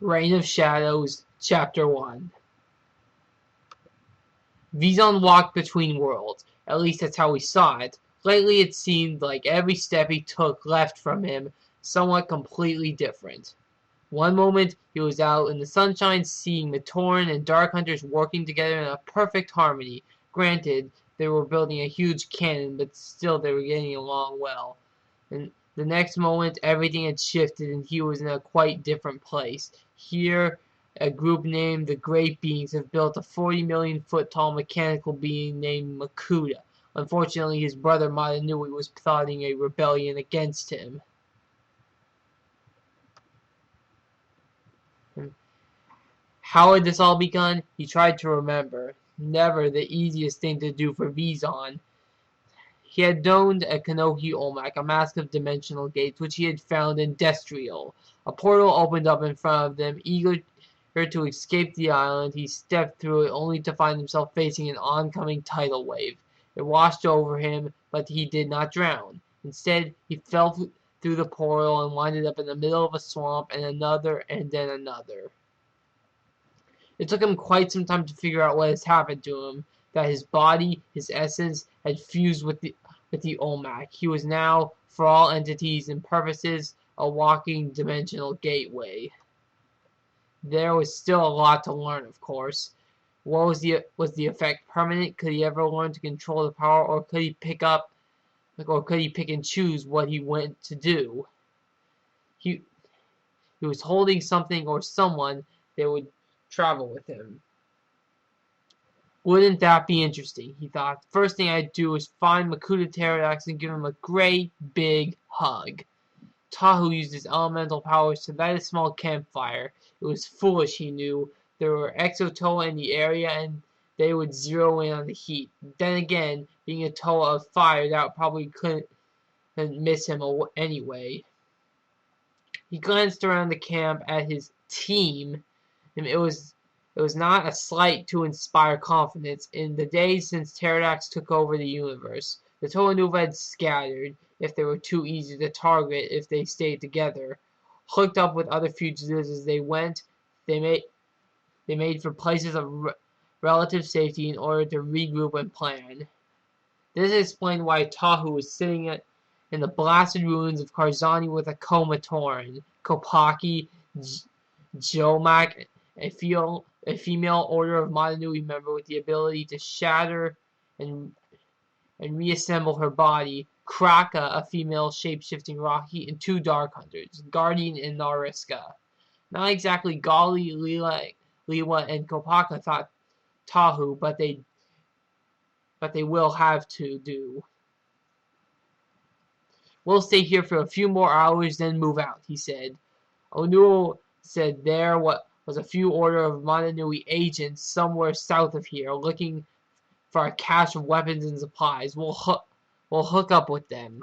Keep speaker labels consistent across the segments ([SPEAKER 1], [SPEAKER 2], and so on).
[SPEAKER 1] Reign of Shadows, Chapter 1. Vison walked between worlds. At least that's how he saw it. Lately it seemed like every step he took left from him somewhat completely different. One moment he was out in the sunshine seeing the Tauren and Dark Hunters working together in a perfect harmony. Granted, they were building a huge cannon, but still they were getting along well. And the next moment everything had shifted and he was in a quite different place. Here a group named the Great Beings have built a 40 million foot tall mechanical being named Makuta. Unfortunately, his brother Mata Nui was plotting a rebellion against him. How had this all begun? He tried to remember. Never the easiest thing to do for Vison. He had donned a Kanohi Olmec, a mask of dimensional gates, which he had found in Destriel. A portal opened up in front of them. Eager to escape the island, he stepped through it only to find himself facing an oncoming tidal wave. It washed over him, but he did not drown. Instead, he fell through the portal and winded up in the middle of a swamp, and another, and then another. It took him quite some time to figure out what had happened to him, that his body, his essence, had fused with the Olmec. He was now, for all entities and purposes, a walking dimensional gateway. There was still a lot to learn, of course. What was the effect permanent? Could he ever learn to control the power, or could he pick and choose what he went to do? He was holding something or someone that would travel with him. Wouldn't that be interesting? He thought. First thing I'd do is find Makuta Pterodax and give him a great big hug. Tahu used his elemental powers to light a small campfire. It was foolish, he knew. There were Exo Toa in the area and they would zero in on the heat. Then again, being a Toa of fire, that probably couldn't miss him anyway. He glanced around the camp at his team, and it was not a slight to inspire confidence. In the days since Pterodax took over the universe, the Toa Nuva had scattered, if they were too easy to target if they stayed together. Hooked up with other fugitives as they went, they made for places of relative safety in order to regroup and plan. This explained why Tahu was sitting in the blasted ruins of Karzani with a coma Tauren, Kopaki, Jomak, a female Order of Mata Nui member with the ability to shatter and reassemble her body, Kraka, a female shape-shifting Rocky, and 2 Dark Hunters, Guardian and Nariska. Not exactly Gali, Liwa, and Kopaka thought Tahu, but they will have to do. We'll stay here for a few more hours, then move out, he said. Onuo said there was a few Order of Mata Nui agents somewhere south of here, looking for a cache of weapons and supplies. We'll hook up with them.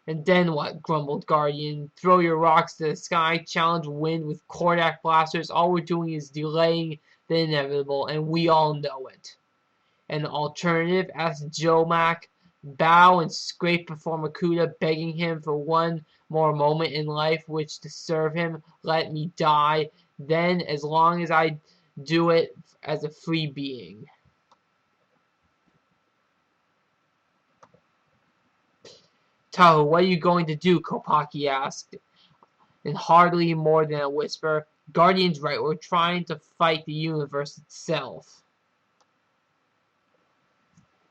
[SPEAKER 1] And then what? Grumbled Guardian. Throw your rocks to the sky, challenge wind with Kordak blasters. All we're doing is delaying the inevitable, and we all know it. An alternative? Asked Jomak. Bow and scrape before Makuta, begging him for one more moment in life which to serve him. Let me die. Then, as long as I do it as a free being. Tahu, what are you going to do? Kopaki asked, in hardly more than a whisper. Guardian's right, we're trying to fight the universe itself.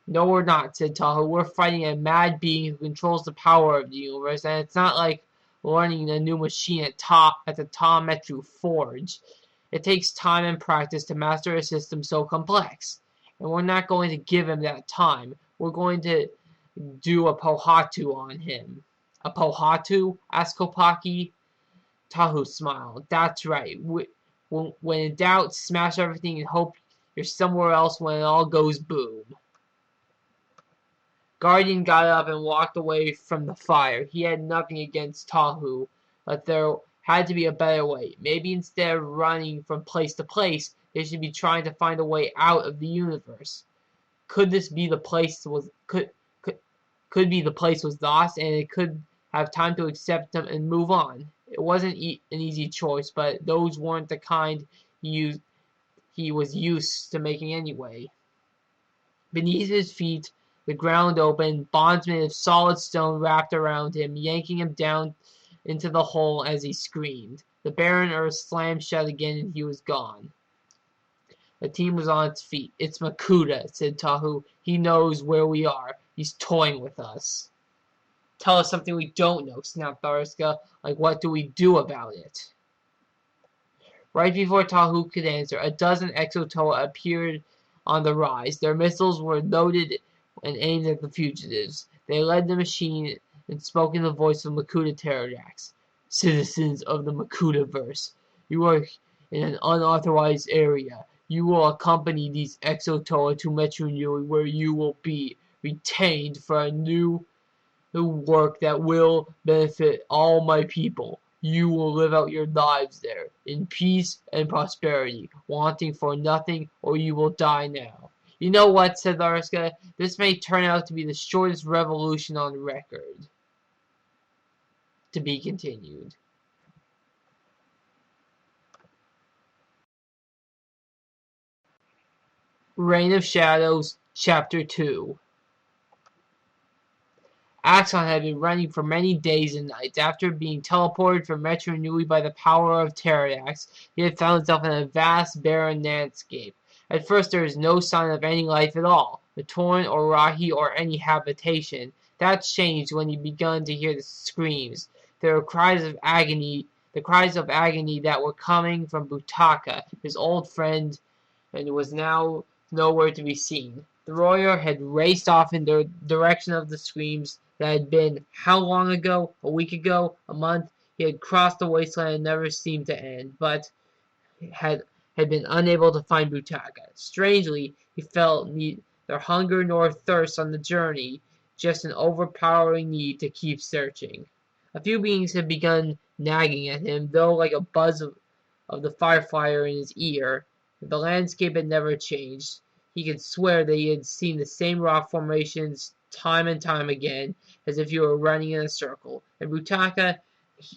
[SPEAKER 1] No, we're not, said Tahu. We're fighting a mad being who controls the power of the universe, and it's not like learning a new machine at the Ta Metru Forge. It takes time and practice to master a system so complex. And we're not going to give him that time. We're going to do a Pohatu on him. A Pohatu? Asked Kopaki. Tahu smiled. That's right. When in doubt, smash everything and hope you're somewhere else when it all goes boom. Guardian got up and walked away from the fire. He had nothing against Tahu, but there had to be a better way. Maybe instead of running from place to place, they should be trying to find a way out of the universe. Could this be the place could be the place was lost, and it could have time to accept them and move on. It wasn't an easy choice, but those weren't the kind he was used to making anyway. Beneath his feet, the ground opened, bonds made of solid stone wrapped around him, yanking him down into the hole as he screamed. The barren earth slammed shut again and he was gone. The team was on its feet. "It's Makuta," said Tahu. "He knows where we are. He's toying with us." "Tell us something we don't know," snapped Artakha. "Like what do we do about it?" Right before Tahu could answer, a dozen Exo Toa appeared on the rise. Their missiles were loaded and aimed at the fugitives. They led the machine and spoke in the voice of Makuta Pterodax. "Citizens of the Makuta-verse, you are in an unauthorized area. You will accompany these Exo Toa to Metru Nui, where you will be retained for a new work that will benefit all my people. You will live out your lives there, in peace and prosperity, wanting for nothing, or you will die now." "You know what," said Artakha, "this may turn out to be the shortest revolution on record." To be continued. Reign of Shadows, Chapter 2. Axonn had been running for many days and nights. After being teleported from Metru Nui by the power of Pterodax, he had found himself in a vast, barren landscape. At first there was no sign of any life at all, the Torn or Rahi or any habitation. That changed when he began to hear the screams. There were cries of agony, the cries of agony that were coming from Artakha, his old friend, and was now nowhere to be seen. The warrior had raced off in the direction of the screams. That had been how long ago? A week ago? A month? He had crossed the wasteland and never seemed to end, but had been unable to find Artakha. Strangely, he felt neither hunger nor thirst on the journey, just an overpowering need to keep searching. A few beings had begun nagging at him, though like a buzz of the firefly in his ear. The landscape had never changed. He could swear that he had seen the same rock formations time and time again, as if you were running in a circle. And Artakha,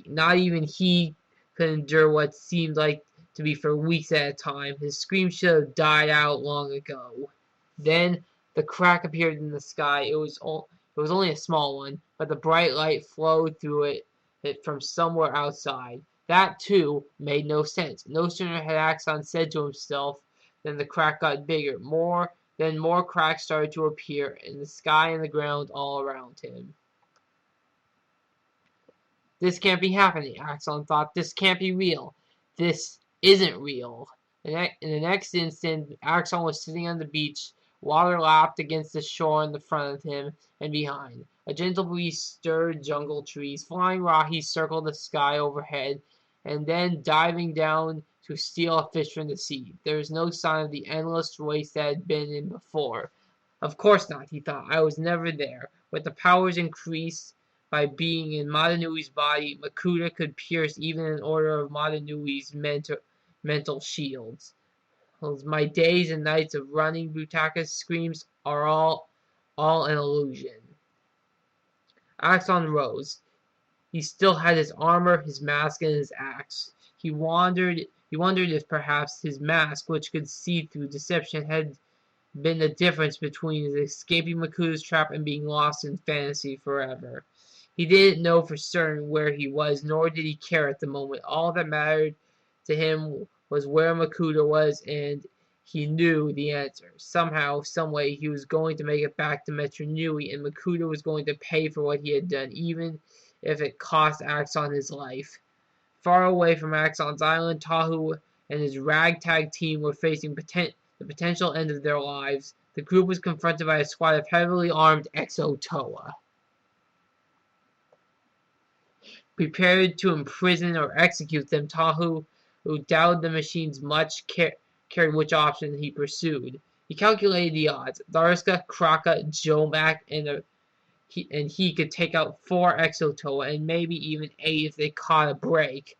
[SPEAKER 1] not even he could endure what seemed like to be for weeks at a time. His scream should have died out long ago. Then the crack appeared in the sky. It was only a small one, but the bright light flowed through it from somewhere outside. That, too, made no sense. No sooner had Axonn said to himself than the crack got bigger. Then more cracks started to appear in the sky and the ground all around him. "This can't be happening," Axonn thought. "This can't be real. This isn't real." In the next instant, Axonn was sitting on the beach, water lapped against the shore in the front of him and behind. A gentle breeze stirred jungle trees. Flying Rahis circled the sky overhead, and then diving down to steal a fish from the sea. There was no sign of the endless waste that had been in before. "Of course not," he thought. "I was never there." With the powers increased by being in Mata Nui's body, Makuta could pierce even an order of Mata Nui's mental shields. "My days and nights of running," Artakha's screams, "are all an illusion." Axonn rose. He still had his armor, his mask, and his axe. He wondered if perhaps his mask, which could see through deception, had been the difference between escaping Makuta's trap and being lost in fantasy forever. He didn't know for certain where he was, nor did he care at the moment. All that mattered to him was where Makuta was, and he knew the answer. Somehow, someway, he was going to make it back to Metru Nui, and Makuta was going to pay for what he had done, even if it cost Axonn his life. Far away from Axonn's island, Tahu and his ragtag team were facing the potential end of their lives. The group was confronted by a squad of heavily armed Exo Toa, prepared to imprison or execute them. Tahu, who doubted the machines much, cared which option he pursued. He calculated the odds. Artakha, Kraka, Jomak, and he could take out 4 Exo Toa, and maybe even 8 if they caught a break.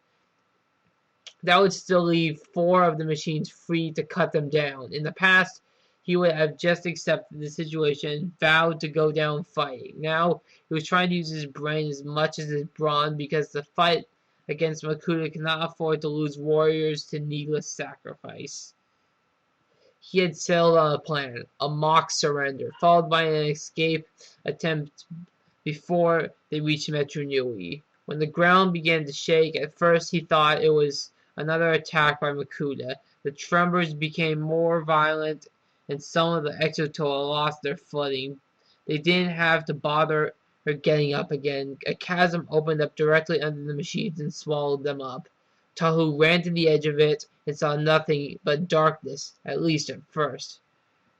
[SPEAKER 1] That would still leave 4 of the machines free to cut them down. In the past, he would have just accepted the situation and vowed to go down fighting. Now, he was trying to use his brain as much as his brawn, because the fight against Makuta could not afford to lose warriors to needless sacrifice. He had settled on a plan, a mock surrender, followed by an escape attempt before they reached Metru Nui. When the ground began to shake, at first he thought it was another attack by Makuta. The tremors became more violent, and some of the Axonn lost their footing. They didn't have to bother her getting up again. A chasm opened up directly under the machines and swallowed them up. Tahu ran to the edge of it and saw nothing but darkness, at least at first.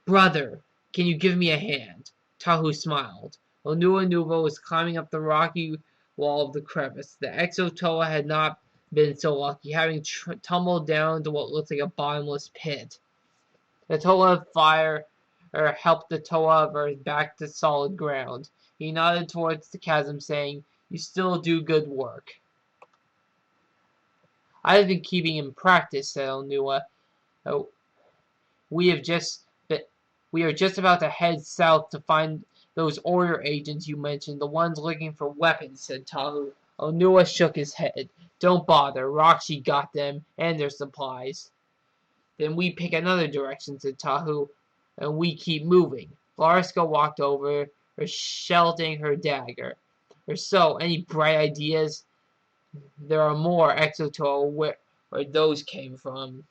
[SPEAKER 1] "Brother, can you give me a hand?" Tahu smiled. Onuwa was climbing up the rocky wall of the crevice. The Axonn Toa had not been so lucky, having tumbled down to what looked like a bottomless pit. The Toa of Fire helped the Toa of Earth back to solid ground. He nodded towards the chasm, saying, "You still do good work." "I have been keeping in practice," said Onuwa. "Oh, we are just about to head south to find those order agents you mentioned, the ones looking for weapons," said Tahu. Onuwa shook his head. "Don't bother. Roxy got them and their supplies." "Then we pick another direction," said Tahu, "and we keep moving." Vlariska walked over, her shelting her dagger. "So, any bright ideas?" "There are more Axonn where those came from."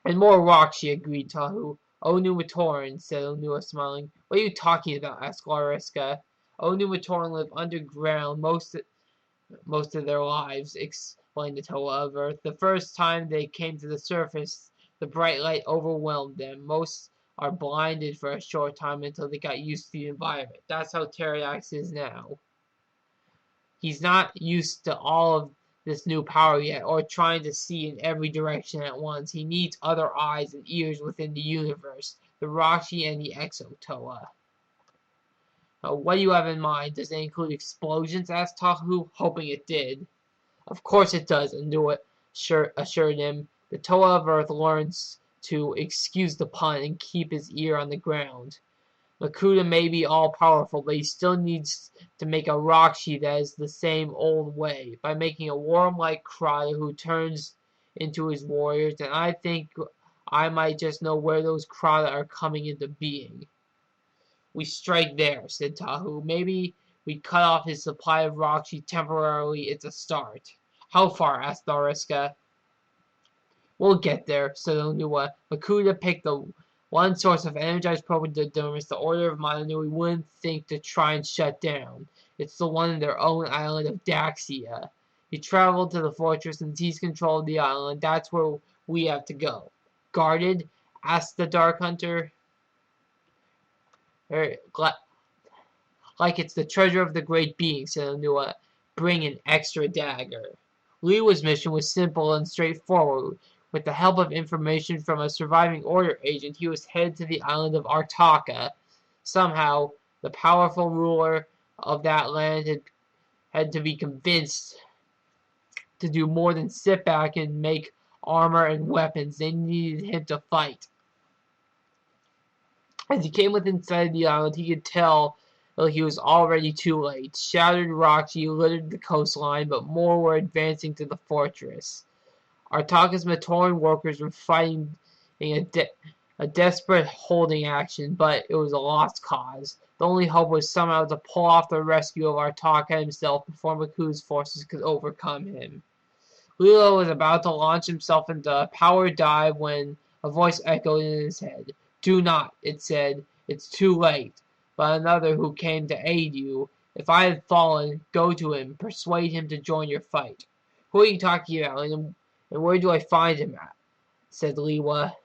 [SPEAKER 1] "And more rocks," she agreed. Tahu. "Onu said Onuwa, smiling. "What are you talking about?" asked Vlariska. "Onu lived underground most of their lives," explained the Toa of Earth. "The first time they came to the surface, the bright light overwhelmed them. Most are blinded for a short time until they got used to the environment. That's how Teriax is now. He's not used to all of this new power yet, or trying to see in every direction at once. He needs other eyes and ears within the universe, the Roxy and the Axonn Toa." "What do you have in mind? Does it include explosions?" asked Tahu, hoping it did. "Of course it does," Anuit assured him. "The Toa of Earth learns to excuse the pun and keep his ear on the ground. Makuta may be all-powerful, but he still needs to make a Roxy that is the same old way, by making a worm-like Krata who turns into his warriors, and I think I might just know where those Krata are coming into being." "We strike there," said Tahu. "Maybe we cut off his supply of Roxy temporarily. It's a start." "How far?" asked Vlariska. "We'll get there," said Onuwa. "Makuta picked the one source of energized protodermis the Order of Mata Nui wouldn't think to try and shut down. It's the one in their own island of Daxia. He traveled to the fortress and seized control of the island. That's where we have to go." "Guarded?" asked the Dark Hunter. "Like it's the treasure of the great being," said Onuwa. "Bring an extra dagger." Liwa's mission was simple and straightforward. With the help of information from a surviving Order agent, he was headed to the island of Artakha. Somehow, the powerful ruler of that land had to be convinced to do more than sit back and make armor and weapons. They needed him to fight. As he came within sight of the island, he could tell that he was already too late. Shattered Roxy littered the coastline, but more were advancing to the fortress. Artakha's Matoran workers were fighting in a desperate holding action, but it was a lost cause. The only hope was somehow to pull off the rescue of Artakha himself before Makuta's forces could overcome him. Lilo was about to launch himself into a power dive when a voice echoed in his head. "Do not," it said. "It's too late." But another who came to aid you. If I had fallen, go to him, persuade him to join your fight. "Who are you talking about, and where do I find him at?" said Liwa.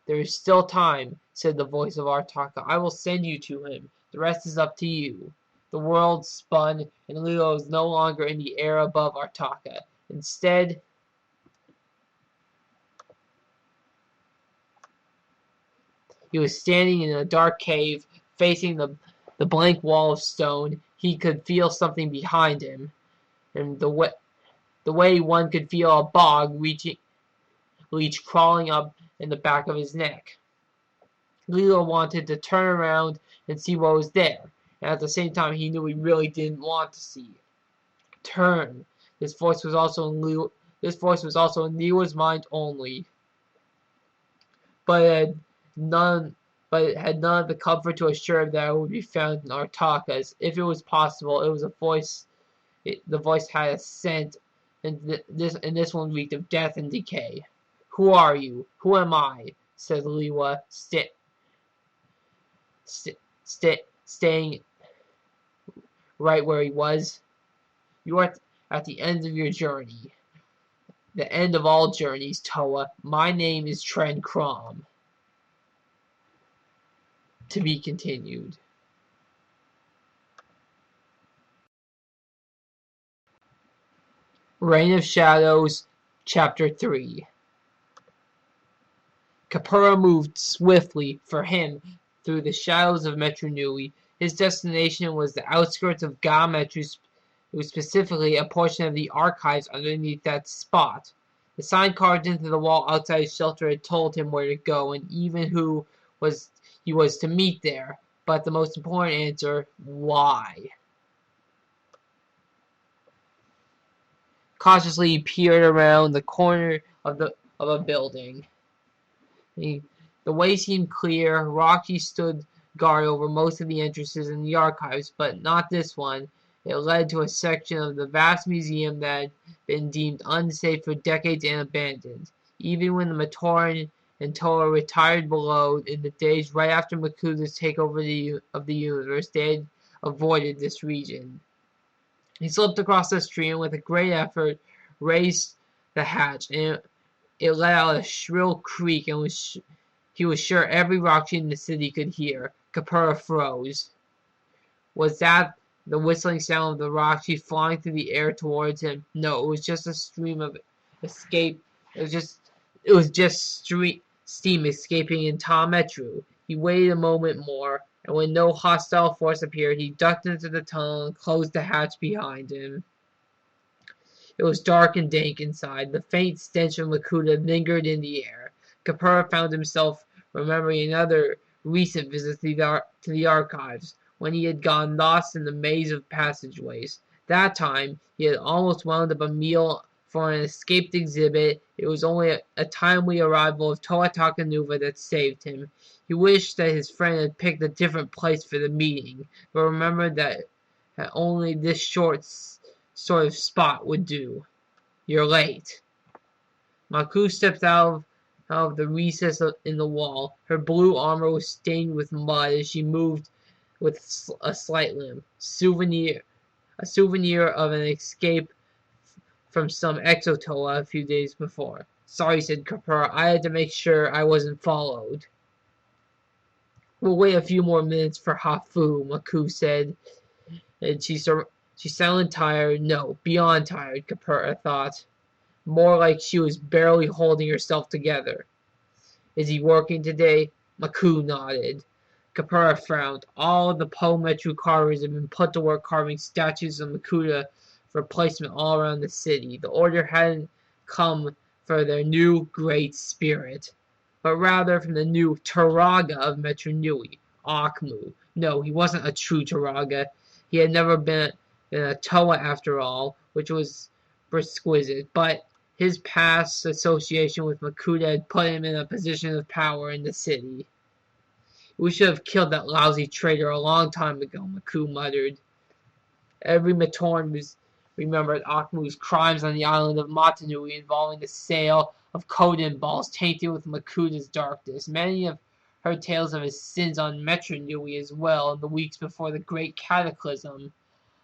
[SPEAKER 1] "There is still time," said the voice of Artakha. "I will send you to him. The rest is up to you." The world spun, and Liwa was no longer in the air above Artakha. Instead, he was standing in a dark cave, facing the blank wall of stone. He could feel something behind him, and the way one could feel a bog leech crawling up in the back of his neck. Lilo wanted to turn around and see what was there, and at the same time he knew he really didn't want to see. "Turn," This voice was also in Liwa's mind only, but it had none of the comfort to assure him that it would be found in Artakha's. If it was possible, it was a voice. The voice had a scent, and this one reeked of death and decay. "Who are you? Who am I?" said Liwa, staying right where he was. "You are at the end of your journey. The end of all journeys, Toa. My name is Tren Krom." To be continued. Reign of Shadows, Chapter 3. Khepura moved swiftly, for him, through the shadows of Metru Nui. His destination was the outskirts of Metru, specifically a portion of the archives underneath that spot. The sign carved into the wall outside his shelter had told him where to go, and even who he was to meet there. But the most important answer, why? Cautiously he peered around the corner of a building. The way seemed clear. Rocky stood guard over most of the entrances in the archives, but not this one. It led to a section of the vast museum that had been deemed unsafe for decades and abandoned. Even when the Matoran and Toa retired below in the days right after Makuta's takeover of the universe, they had avoided this region. He slipped across the street and with a great effort raised the hatch, and it let out a shrill creak, and he was sure every Rocky in the city could hear. Khepura froze. Was that the whistling sound of the Rocky flying through the air towards him? No, it was just a stream of escape. It was just steam escaping in Ta Metru. He waited a moment more, and when no hostile force appeared, he ducked into the tunnel and closed the hatch behind him. It was dark and dank inside. The faint stench of Makuta lingered in the air. Khepura found himself remembering another recent visit to the archives, when he had gone lost in the maze of passageways. That time, he had almost wound up a meal for an escaped exhibit. It was only a timely arrival of Toa Takanuva that saved him. He wished that his friend had picked a different place for the meeting, but remembered that only this short sort of spot would do. "You're late." Maku stepped out of the recess in the wall. Her blue armor was stained with mud as she moved with a slight limp. A souvenir of an escape from some Exotoa a few days before. "Sorry," said Khepura. "I had to make sure I wasn't followed." "We'll wait a few more minutes for Hafu," Maku said, and she sounded tired. No, beyond tired, Khepura thought. More like she was barely holding herself together. "Is he working today?" Maku nodded. Khepura frowned. All of the Po Metru carvers had been put to work carving statues of Makuta for placement all around the city. The order hadn't come for their new great spirit, but rather from the new Turaga of Metru Nui, Akhmu. No, he wasn't a true Turaga. He had never been a Toa after all, which was exquisite, but his past association with Makuta had put him in a position of power in the city. "We should have killed that lousy traitor a long time ago," Maku muttered. Every Matoran remembered Akhmu's crimes on the island of Mata Nui involving the sale of Kodan balls tainted with Makuta's darkness. Many have heard tales of his sins on Metru Nui as well in the weeks before the Great Cataclysm.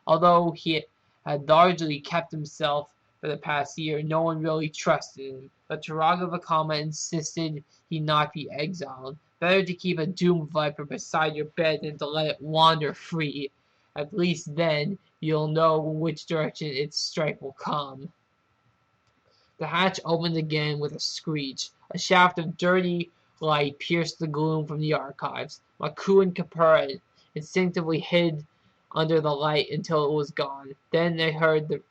[SPEAKER 1] Although he had largely kept himself for the past year, no one really trusted him. But Turaga Vakama insisted he not be exiled. Better to keep a doomed viper beside your bed than to let it wander free. At least then you'll know in which direction its strike will come. The hatch opened again with a screech. A shaft of dirty light pierced the gloom from the archives. Maku and Khepura instinctively hid under the light until it was gone. Then they heard the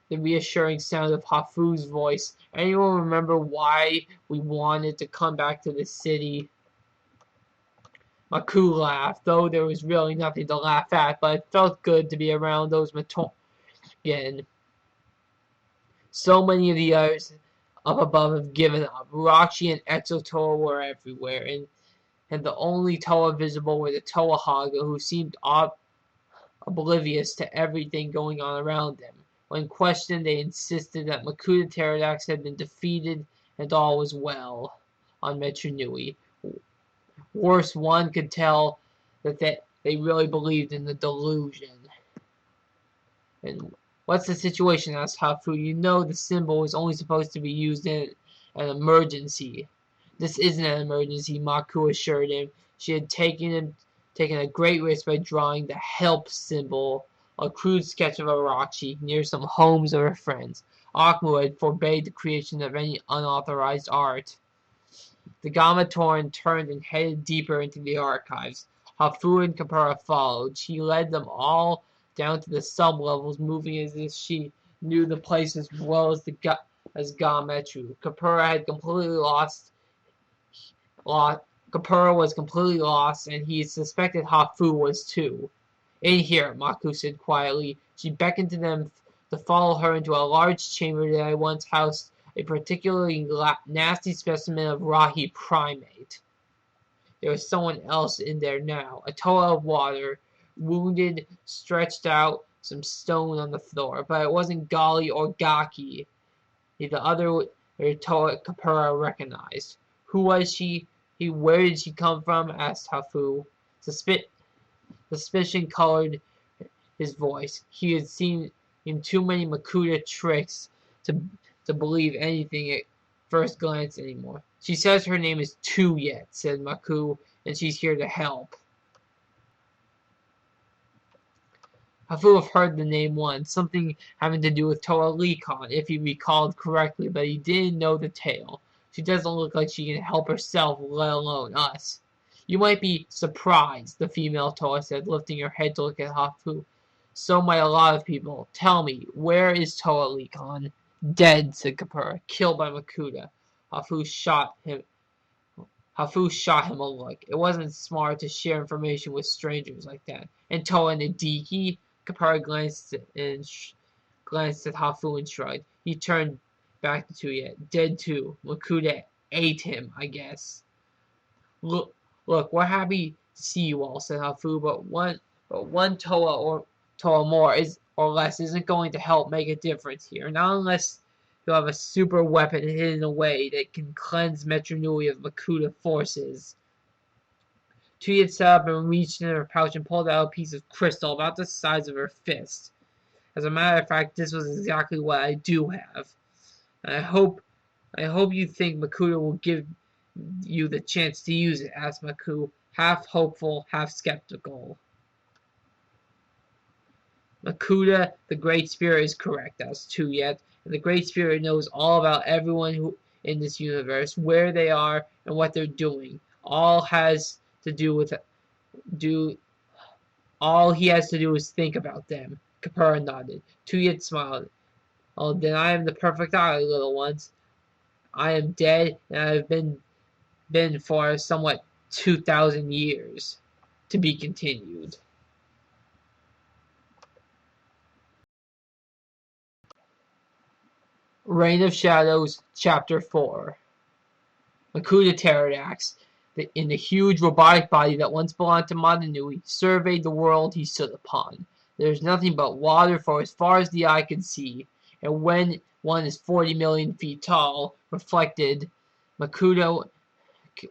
[SPEAKER 1] reassuring sound of Hafu's voice. "Anyone remember why we wanted to come back to this city?" Maku laughed, though there was really nothing to laugh at, but it felt good to be around those Matoran again. So many of the others up above have given up. Urachi and Exo Toa were everywhere, and the only Toa visible were the Toa Haga, who seemed oblivious to everything going on around them. When questioned, they insisted that Makuta Pterodax had been defeated and all was well on Metru Nui. Worse, one could tell that they really believed in the delusion. And what's the situation? Asked Hafu. You know the symbol is only supposed to be used in an emergency. This isn't an emergency, Maku assured him. She had taken a great risk by drawing the help symbol, a crude sketch of Arachi, near some homes of her friends. Akmu had forbade the creation of any unauthorized art. The Gamatoran turned and headed deeper into the archives. Hafu and Kapura followed. She led them all down to the sub-levels, moving as if she knew the place as well as Metru. Kapura was completely lost, and he suspected Hafu was too. In here, Maku said quietly. She beckoned to them to follow her into a large chamber that had once housed a particularly nasty specimen of Rahi primate. There was someone else in there now, a Toa of water, wounded, stretched out, some stone on the floor, but it wasn't Gali or Gaki. The other Toa Kapura recognized. Who was she? Where did she come from? Asked Hafu. Suspicion colored his voice. He had seen in too many Makuta tricks to believe anything at first glance anymore. She says her name is Tuyet, said Maku, and she's here to help. Hafu had heard the name once, something having to do with Toa Likon, if he recalled correctly, but he didn't know the tale. She doesn't look like she can help herself, let alone us. You might be surprised, the female Toa said, lifting her head to look at Hafu. So might a lot of people. Tell me, where is Toa Likon? Dead, said Kapura, killed by Makuta. Hafu shot him a look. It wasn't smart to share information with strangers like that. And Toa Nadiki? Kapura glanced at Hafu and shrugged. He turned back to Tuyet. Dead too. Makuta ate him, I guess. Look, we're happy to see you all, said Hafu, but one Toa more or less isn't going to help make a difference here. Not unless you have a super weapon hidden away that can cleanse Metru Nui of Makuta forces. Tuyet sat up and reached in her pouch and pulled out a piece of crystal about the size of her fist. As a matter of fact, this was exactly what I do have. And I hope you think Makuta will give you the chance to use it, asked Maku, half hopeful, half skeptical. Makuta, the Great Spirit, is correct, asked Tuyet, and the Great Spirit knows all about everyone who in this universe, where they are, and what they're doing. All he has to do is think about them. Kapura nodded. Tuyet smiled. Oh, then I am the perfect ally, little ones. I am dead, and I have been for somewhat 2,000 years. To be continued. Reign of Shadows, Chapter 4. Makuta Pterodax, in the huge robotic body that once belonged to Mata Nui, surveyed the world he stood upon. There is nothing but water for as far as the eye can see, and when one is 40 million feet tall, reflected, Makuta,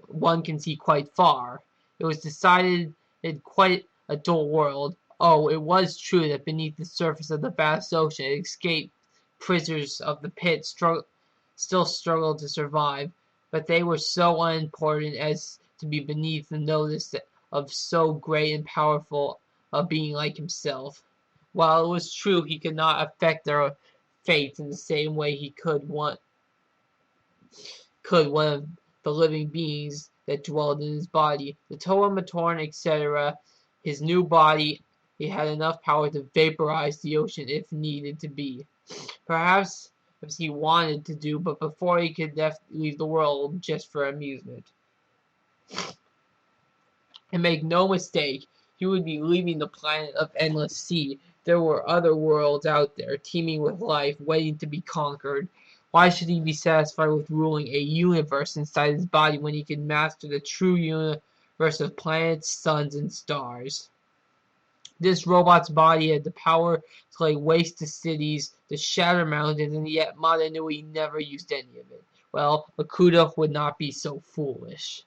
[SPEAKER 1] one can see quite far. It was decided in quite a dull world. Oh, it was true that beneath the surface of the vast ocean, escaped prisoners of the pit still struggled to survive, but they were so unimportant as to be beneath the notice of so great and powerful a being like himself. While it was true he could not affect their fates in the same way he could one of the living beings that dwelled in his body, the Toa Matoran, etc., his new body, he had enough power to vaporize the ocean if needed to be. Perhaps as he wanted to do, but before he could leave the world just for amusement. And make no mistake, he would be leaving the planet of endless sea, There were other worlds out there, teeming with life, waiting to be conquered. Why should he be satisfied with ruling a universe inside his body when he could master the true universe of planets, suns, and stars? This robot's body had the power to lay waste to cities, to shatter mountains, and yet Mata Nui never used any of it. Well, Makuta would not be so foolish.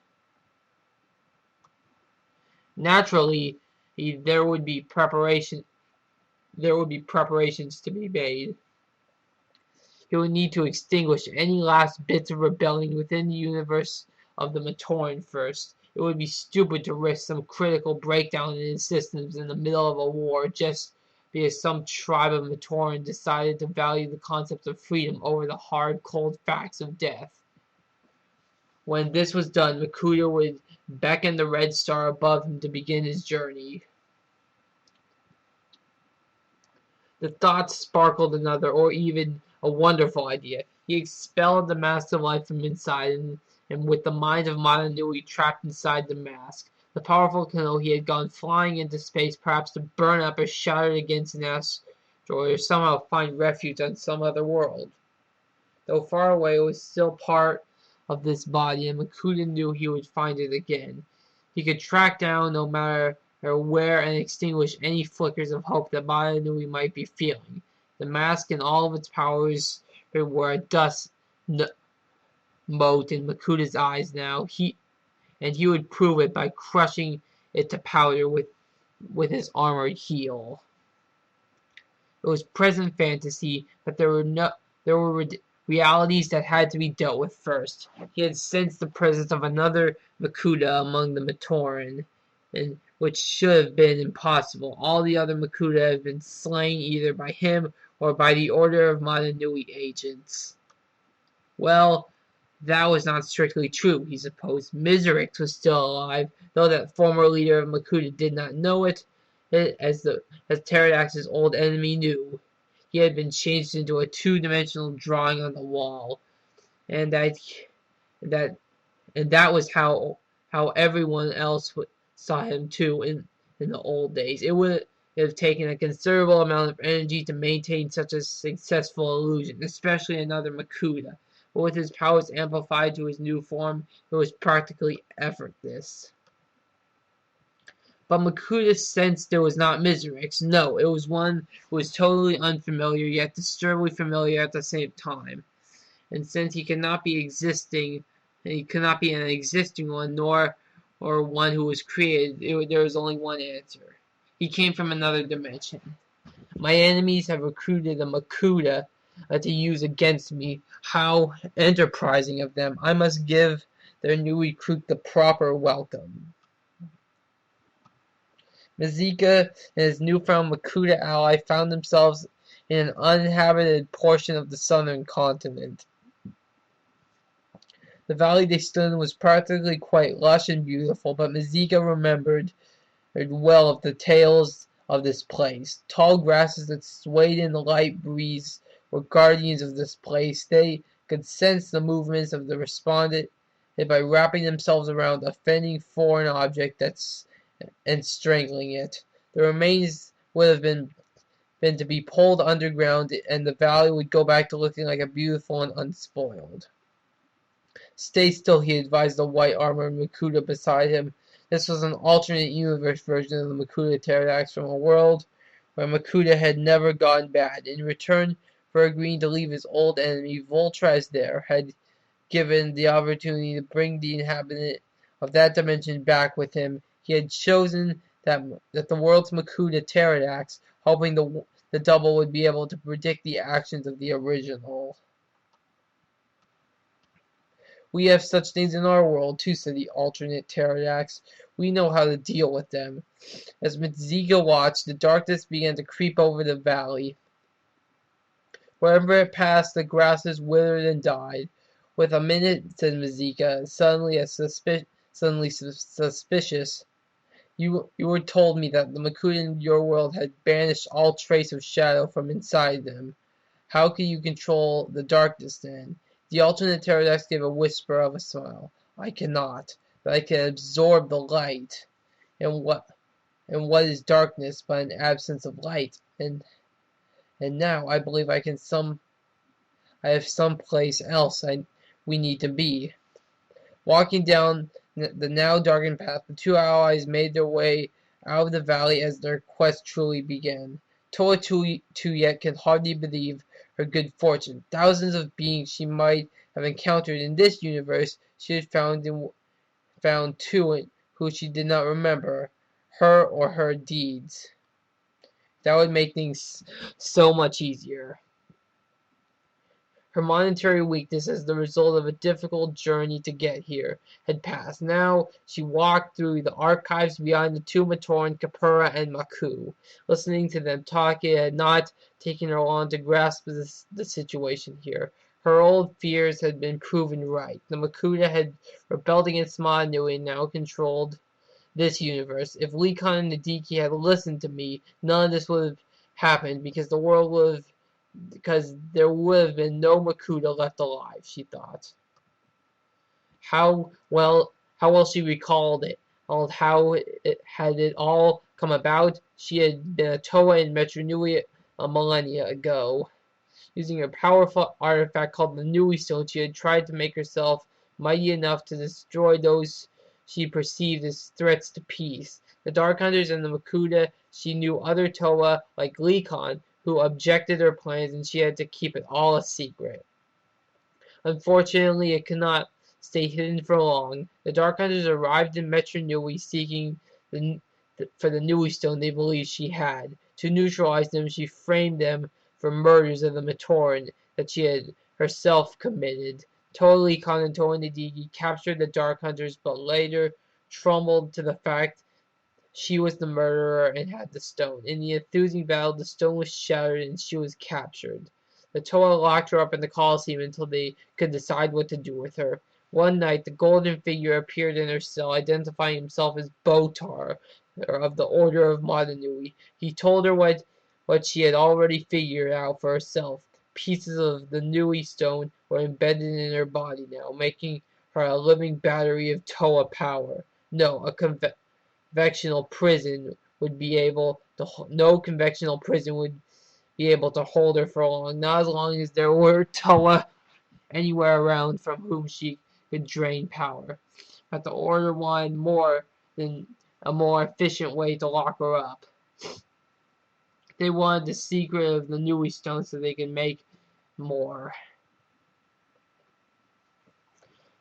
[SPEAKER 1] Naturally, there would be preparations to be made. He would need to extinguish any last bits of rebellion within the universe of the Matoran first. It would be stupid to risk some critical breakdown in his systems in the middle of a war just because some tribe of Matoran decided to value the concept of freedom over the hard, cold facts of death. When this was done, Makuta would beckon the red star above him to begin his journey. The thought sparkled another, or even a wonderful idea. He expelled the mask of life from inside, and with the mind of Mata Nui trapped inside the mask, the powerful Kanohi had gone flying into space, perhaps to burn up or shatter against an asteroid, or somehow find refuge on some other world. Though far away, it was still part of this body, and Makuta knew he would find it again. He could track down no matter where and extinguish any flickers of hope that Mata Nui might be feeling. The mask and all of its powers were a dust mote in Makuta's eyes now, and he would prove it by crushing it to powder with his armored heel. It was present fantasy, but there were realities that had to be dealt with first. He had sensed the presence of another Makuta among the Matoran, and which should have been impossible. All the other Makuta had been slain either by him or by the order of Mata Nui agents. Well, that was not strictly true, he supposed. Miserix was still alive, though that former leader of Makuta did not know it, as Pterodax's old enemy knew. He had been changed into a two-dimensional drawing on the wall, and that was how everyone else saw him too in the old days. It would have taken a considerable amount of energy to maintain such a successful illusion, especially another Makuta. But with his powers amplified to his new form, it was practically effortless. But Makuta sensed it was not Miserix. No, it was one who was totally unfamiliar, yet disturbingly familiar at the same time. And since he could not be an existing one, nor one who was created, there was only one answer. He came from another dimension. My enemies have recruited a Makuta to use against me. How enterprising of them. I must give their new recruit the proper welcome. Mazika and his newfound Makuta ally found themselves in an uninhabited portion of the southern continent. The valley they stood in was practically quite lush and beautiful, but Mazika remembered well of the tales of this place. Tall grasses that swayed in the light breeze were guardians of this place. They could sense the movements of the respondent by wrapping themselves around a fending foreign object and strangling it. The remains would have been to be pulled underground, and the valley would go back to looking like a beautiful and unspoiled. Stay still, he advised the white-armored Makuta beside him. This was an alternate universe version of the Makuta Pterodax from a world where Makuta had never gone bad. In return for agreeing to leave his old enemy, Voltraz there had given the opportunity to bring the inhabitant of that dimension back with him. He had chosen that the world's Makuta Pterodax, hoping the double would be able to predict the actions of the original. We have such things in our world too, said the alternate Pterodax. We know how to deal with them. As Mazika watched, the darkness began to creep over the valley. Wherever it passed, the grasses withered and died. With a minute, said Mazika, suddenly suspicious. You were told me that the Makuta in your world had banished all trace of shadow from inside them. How can you control the darkness then? The alternate Pterodax gave a whisper of a smile. I cannot, but I can absorb the light. And what is darkness but an absence of light? and now I believe I have some place else we need to be. Walking down the now darkened path, the two allies made their way out of the valley as their quest truly began. Toa Tuyet could hardly believe her good fortune. Thousands of beings she might have encountered in this universe she had found two who she did not remember her or her deeds. That would make things so much easier. Her monetary weakness as the result of a difficult journey to get here had passed. Now she walked through the archives behind the tomb of Torin, Kapura, and Maku. Listening to them talk, it had not taken her long to grasp the situation here. Her old fears had been proven right. The Makuta had rebelled against Mata Nui and now controlled this universe. If Likon and Nadiki had listened to me, none of this would have happened because there would have been no Makuta left alive, she thought. How well she recalled it, how it had all come about. She had been a Toa in Metru Nui a millennia ago. Using a powerful artifact called the Nui Stone, she had tried to make herself mighty enough to destroy those she perceived as threats to peace. The Dark Hunters and the Makuta, she knew other Toa, like Likon, who objected her plans, and she had to keep it all a secret. Unfortunately, it could not stay hidden for long. The Dark Hunters arrived in Metru Nui seeking for the Nui Stone they believed she had. To neutralize them, she framed them for murders of the Matoran that she had herself committed. Toa Likon and Toa Nadigi captured the Dark Hunters, but later trembled to the fact she was the murderer and had the stone. In the ensuing battle, the stone was shattered and she was captured. The Toa locked her up in the Colosseum until they could decide what to do with her. One night, the golden figure appeared in her cell, identifying himself as Botar of the Order of Mata Nui. He told her what she had already figured out for herself. Pieces of the Nui stone were embedded in her body now, making her a living battery of Toa power. No, a conventional prison would be able to no conventional prison would be able to hold her for long, not as long as there were Toa anywhere around from whom she could drain power. But the Order wanted more than a more efficient way to lock her up. They wanted the secret of the Nui Stone so they could make more.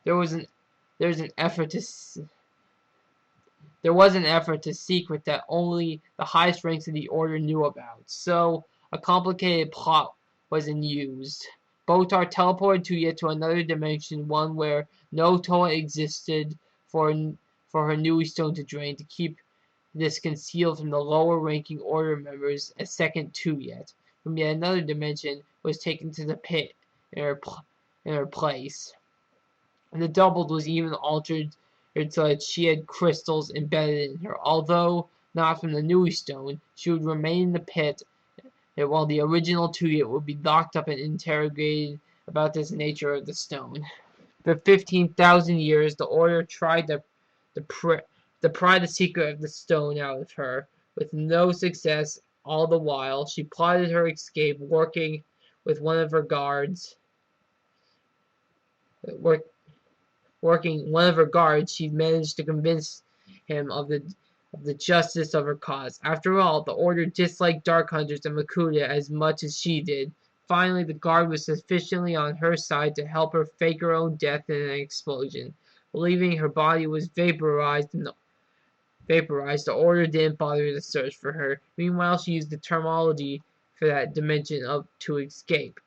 [SPEAKER 1] There was an effort to secret that only the highest ranks of the Order knew about. So a complicated plot was in use. Botar teleported Tuyet to another dimension, one where no Toa existed for her Nui Stone to drain, to keep this concealed from the lower-ranking Order members. A second Tuyet from yet another dimension was taken to the pit in her place. And the doubled was even altered so that she had crystals embedded in her. Although not from the Nui Stone, she would remain in the pit, while the original Tuyet would be locked up and interrogated about this nature of the stone. For 15,000 years, the Order tried to pry the secret of the stone out of her, with no success. All the while, she plotted her escape, working one of her guards, she managed to convince him of the justice of her cause. After all, the Order disliked Dark Hunters and Makuta as much as she did. Finally, the guard was sufficiently on her side to help her fake her own death in an explosion. Believing her body was vaporized, the Order didn't bother to search for her. Meanwhile, she used the terminology for that dimension to escape.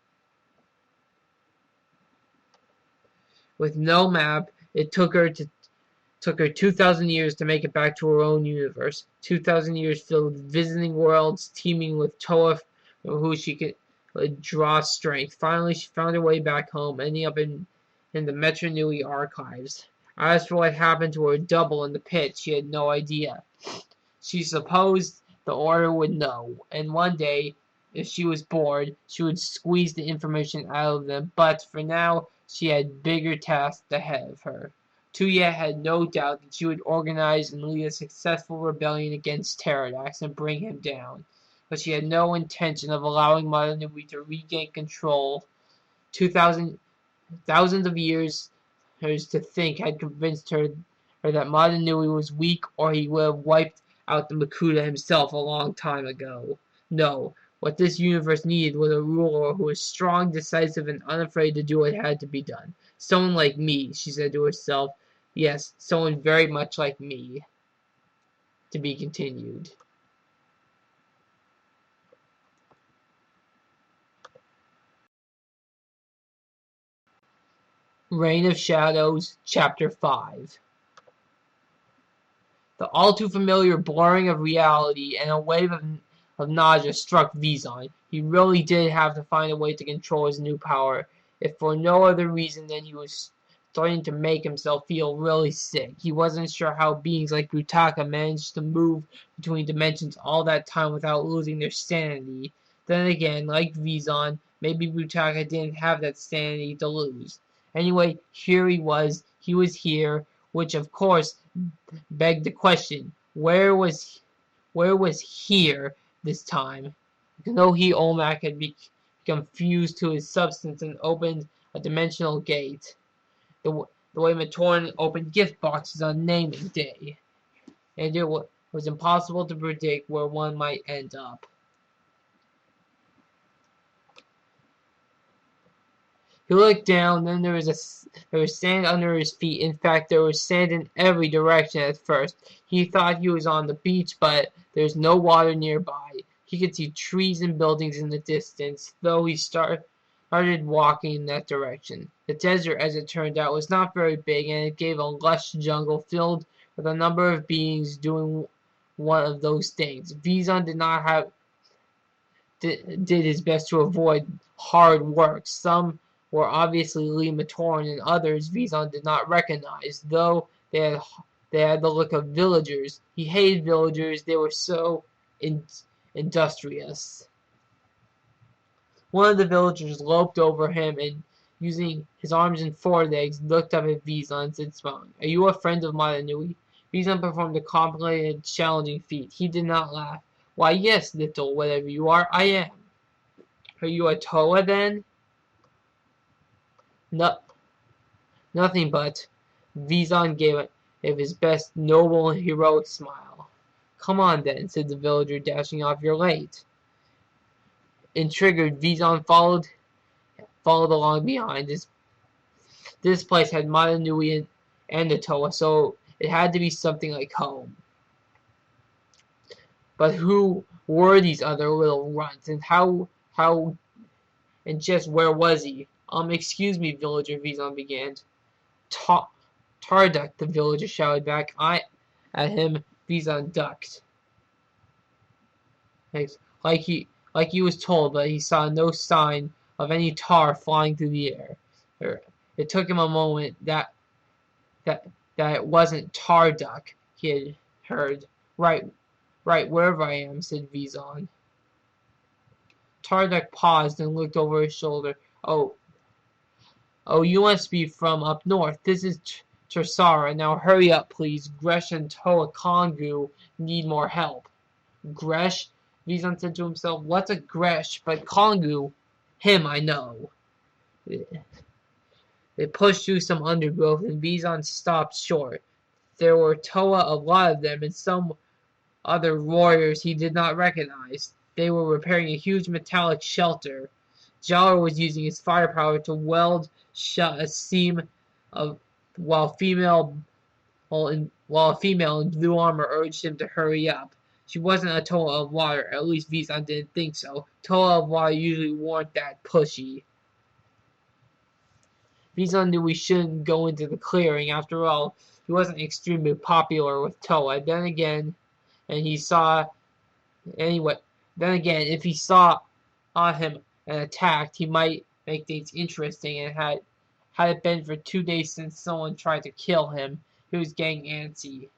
[SPEAKER 1] With no map, it took her 2,000 years to make it back to her own universe. 2,000 years filled with visiting worlds, teeming with Toa who she could draw strength. Finally, she found her way back home, ending up in the Metru Nui archives. As for what happened to her double in the pit, she had no idea. She supposed the Order would know, and one day, if she was bored, she would squeeze the information out of them, but for now, she had bigger tasks ahead of her. Tuyet had no doubt that she would organize and lead a successful rebellion against Pterodax and bring him down. but she had no intention of allowing Mata Nui to regain control. 2,000 of years hers to think had convinced her that Mata Nui was weak, or he would have wiped out the Makuta himself a long time ago. No, what this universe needed was a ruler who was strong, decisive, and unafraid to do what had to be done. Someone like me, she said to herself. Yes, someone very much like me. To be continued. Reign of Shadows, Chapter 5. The all-too-familiar blurring of reality and a wave of nausea struck Vison. He really did have to find a way to control his new power, if for no other reason than he was starting to make himself feel really sick. He wasn't sure how beings like Artakha managed to move between dimensions all that time without losing their sanity. Then again, like Vison, maybe Artakha didn't have that sanity to lose. Anyway, here he was here, which of course begged the question, where was here this time? Though he, Olmec, had become fused to his substance and opened a dimensional gate, the way Metru Nui opened gift boxes on naming day, and it was impossible to predict where one might end up. He looked down, then there was sand under his feet. In fact, there was sand in every direction at first. He thought he was on the beach, but there was no water nearby. He could see trees and buildings in the distance, though he started walking in that direction. The desert, as it turned out, was not very big, and it gave a lush jungle filled with a number of beings doing one of those things. Vison did his best to avoid hard work. Some were obviously Metru Nui, and others Vison did not recognize, though they had the look of villagers. He hated villagers, they were so industrious. One of the villagers loped over him and, using his arms and forelegs, looked up at Vison and said, smiling, "Are you a friend of Mata Nui?" Vison performed a complicated, challenging feat. He did not laugh. "Why, yes, little whatever you are, I am." "Are you a Toa, then?" No, nothing but. Vison gave his best noble and heroic smile. "Come on, then," said the villager, dashing off. "You're late." Intrigued, Vison followed along behind. This place had Mata Nui and the Toa, so it had to be something like home. But who were these other little runts, and and just where was he? Excuse me, villager," Vison began. Tarduck, the villager shouted back. At him, Vison ducked. Like he was told, but he saw no sign of any tar flying through the air. It took him a moment that it wasn't Tarduck he had heard. Right, wherever I am," said Vison. Tarduck paused and looked over his shoulder. Oh, you must be from up north. This is Tersara. Now hurry up, please. Gresh and Toa Kongu need more help." "Gresh?" Vison said to himself. "What's a Gresh? But Kongu, him I know." They pushed through some undergrowth, and Vison stopped short. There were Toa, a lot of them, and some other warriors he did not recognize. They were repairing a huge metallic shelter. Jala was using his firepower to weld shut a seam, while a female in blue armor urged him to hurry up. She wasn't a Toa of water, at least Vison didn't think so. Toa of water usually weren't that pushy. Vison knew he shouldn't go into the clearing. After all, he wasn't extremely popular with Toa. Then again, if he saw him and attacked, he might make things interesting. And had it been for 2 days since someone tried to kill him, he was getting antsy.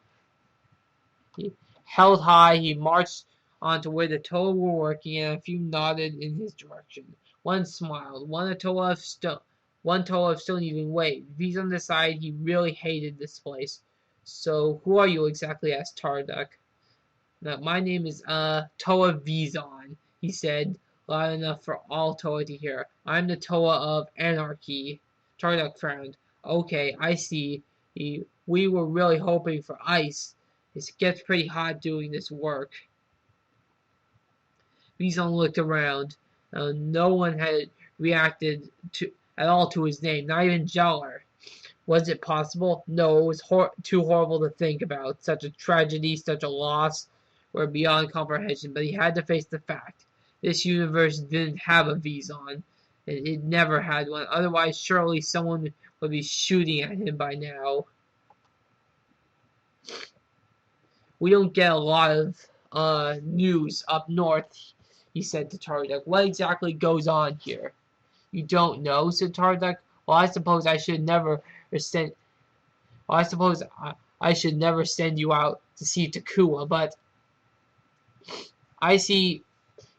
[SPEAKER 1] He held high, he marched on to where the Toa were working, and a few nodded in his direction. One smiled. One Toa of stone even waved. Vison decided he really hated this place. "So, who are you exactly?" asked Tarduck. Now, my name is Toa Vison, he said, loud enough for all Toa to hear. I'm the Toa of Anarchy. Tarduk frowned. Okay, I see. We were really hoping for ice. It gets pretty hot doing this work. Vison looked around. No one had reacted at all to his name, not even Jowler. Was it possible? No, it was too horrible to think about. Such a tragedy, such a loss, were beyond comprehension, but he had to face the fact. This universe didn't have a Vison. It never had one. Otherwise, surely someone would be shooting at him by now. We don't get a lot of news up north, he said to Tarduk. What exactly goes on here? You don't know, said Tarduk. Well, I suppose I should never send. Well, I suppose I should never send you out to see Takua, but I see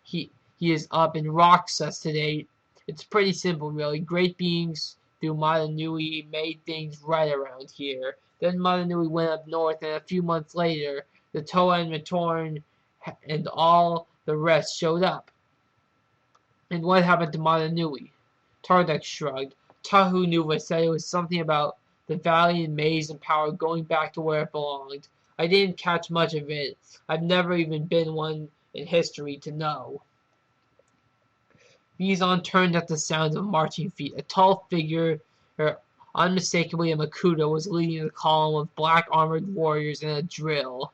[SPEAKER 1] he is up and rocks us today. It's pretty simple, really. Great beings through Mata Nui made things right around here. Then Mata Nui went up north, and a few months later, the Toa and Metru and all the rest showed up. And what happened to Mata Nui? Tarduk shrugged. Tahu Nuva said it was something about the valley and maze and power going back to where it belonged. I didn't catch much of it. I've never even been one in history to know. Vison turned at the sound of marching feet. A tall figure, unmistakably a Makuta, was leading the column of black-armored warriors in a drill.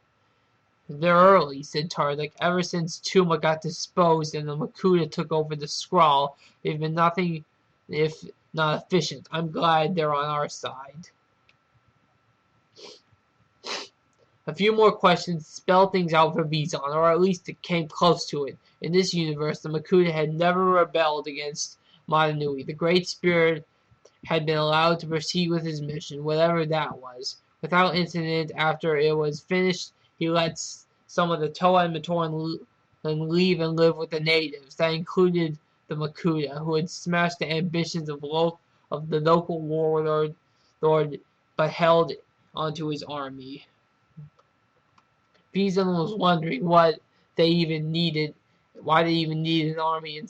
[SPEAKER 1] They're early, said Tarduk. Ever since Tuma got disposed and the Makuta took over the scrawl, they've been nothing if not efficient. I'm glad they're on our side. A few more questions spelled things out for Vison, or at least it came close to it. In this universe, the Makuta had never rebelled against Mata Nui. The Great Spirit had been allowed to proceed with his mission, whatever that was. Without incident, after it was finished, he let some of the Toa and Metru leave and live with the natives. That included the Makuta, who had smashed the ambitions of the local warlord, but held onto his army. Vison was wondering why they even needed an army in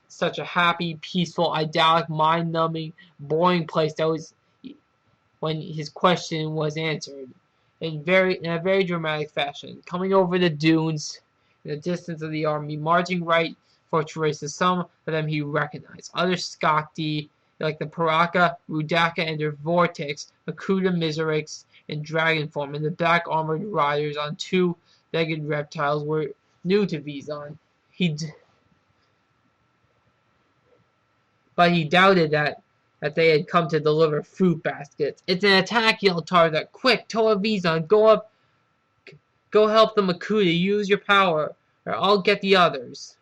[SPEAKER 1] such a happy, peaceful, idyllic, mind-numbing, boring place. That was when his question was answered in a very dramatic fashion. Coming over the dunes in the distance of the army, marching right for Teresa. Some of them he recognized. Others Skakti, like the Paraka, Rudaka, and their Vortex, Makuta, Miserix, in dragon form, and the black-armored riders on two-legged reptiles were new to Vison. But he doubted that they had come to deliver fruit baskets. It's an attack, yelled Tarduk. Quick, Toa Vison, go help the Makuta. Use your power, or I'll get the others.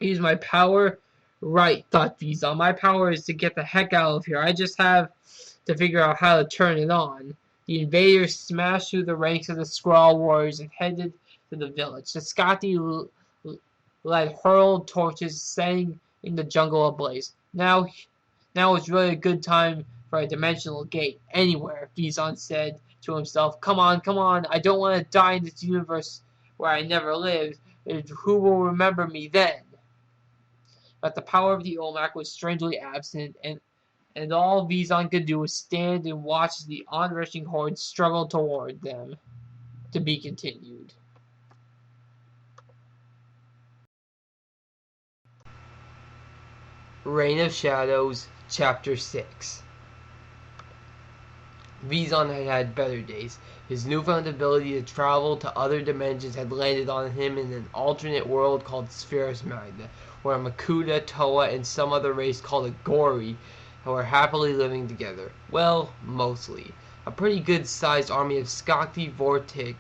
[SPEAKER 1] Use my power? Right, thought Vison. My power is to get the heck out of here. I just have to figure out how to turn it on. The invaders smashed through the ranks of the Skrull warriors and headed to the village. The Skati led hurled torches, setting in the jungle ablaze. Now is really a good time for a dimensional gate. Anywhere, Vison said to himself. Come on, I don't want to die in this universe where I never lived. Who will remember me then? But the power of the Olmec was strangely absent, and all Vison could do was stand and watch as the onrushing horde struggled toward them. To be continued. Reign of Shadows, Chapter 6. Vison had had better days. His newfound ability to travel to other dimensions had landed on him in an alternate world called Spherus Magna, where Makuta, Toa, and some other race called a Gori were happily living together. Well, mostly. A pretty good-sized army of Skakti, Vortex,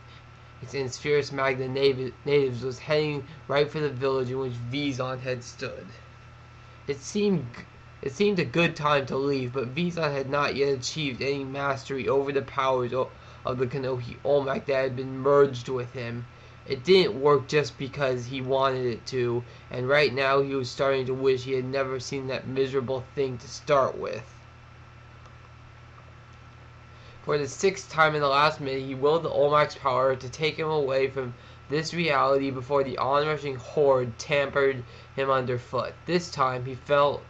[SPEAKER 1] and Spherus Magna natives was heading right for the village in which Vison had stood. It seemed a good time to leave, but Vison had not yet achieved any mastery over the powers of the Kanohi Olmec that had been merged with him. It didn't work just because he wanted it to, and right now he was starting to wish he had never seen that miserable thing to start with. For the 6th time in the last minute, he willed the Olmec's power to take him away from this reality before the onrushing horde tampered him underfoot. This time, he felt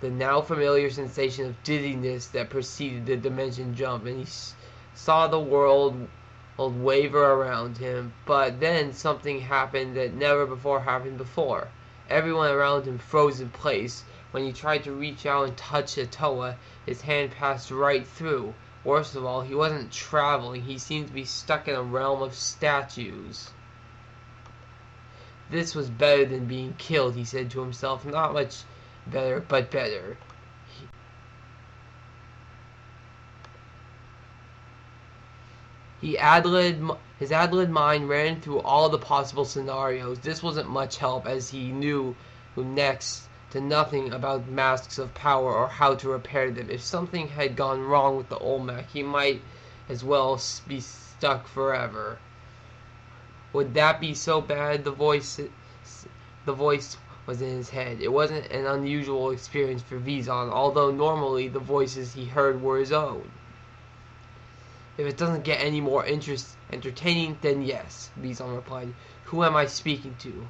[SPEAKER 1] the now familiar sensation of dizziness that preceded the dimension jump, and he saw the world waver around him. But then something happened that never before happened before. Everyone around him froze in place. When he tried to reach out and touch a Toa, his hand passed right through. Worst of all, he wasn't traveling. He seemed to be stuck in a realm of statues. This was better than being killed, he said to himself. Not much better, but better. His ad-lib mind ran through all the possible scenarios. This wasn't much help, as he knew next to nothing about masks of power or how to repair them. If something had gone wrong with the Olmec, he might as well be stuck forever. Would that be so bad? The voice was in his head. It wasn't an unusual experience for Vison, although normally the voices he heard were his own. If it doesn't get any more entertaining, then yes, Vison replied. Who am I speaking to?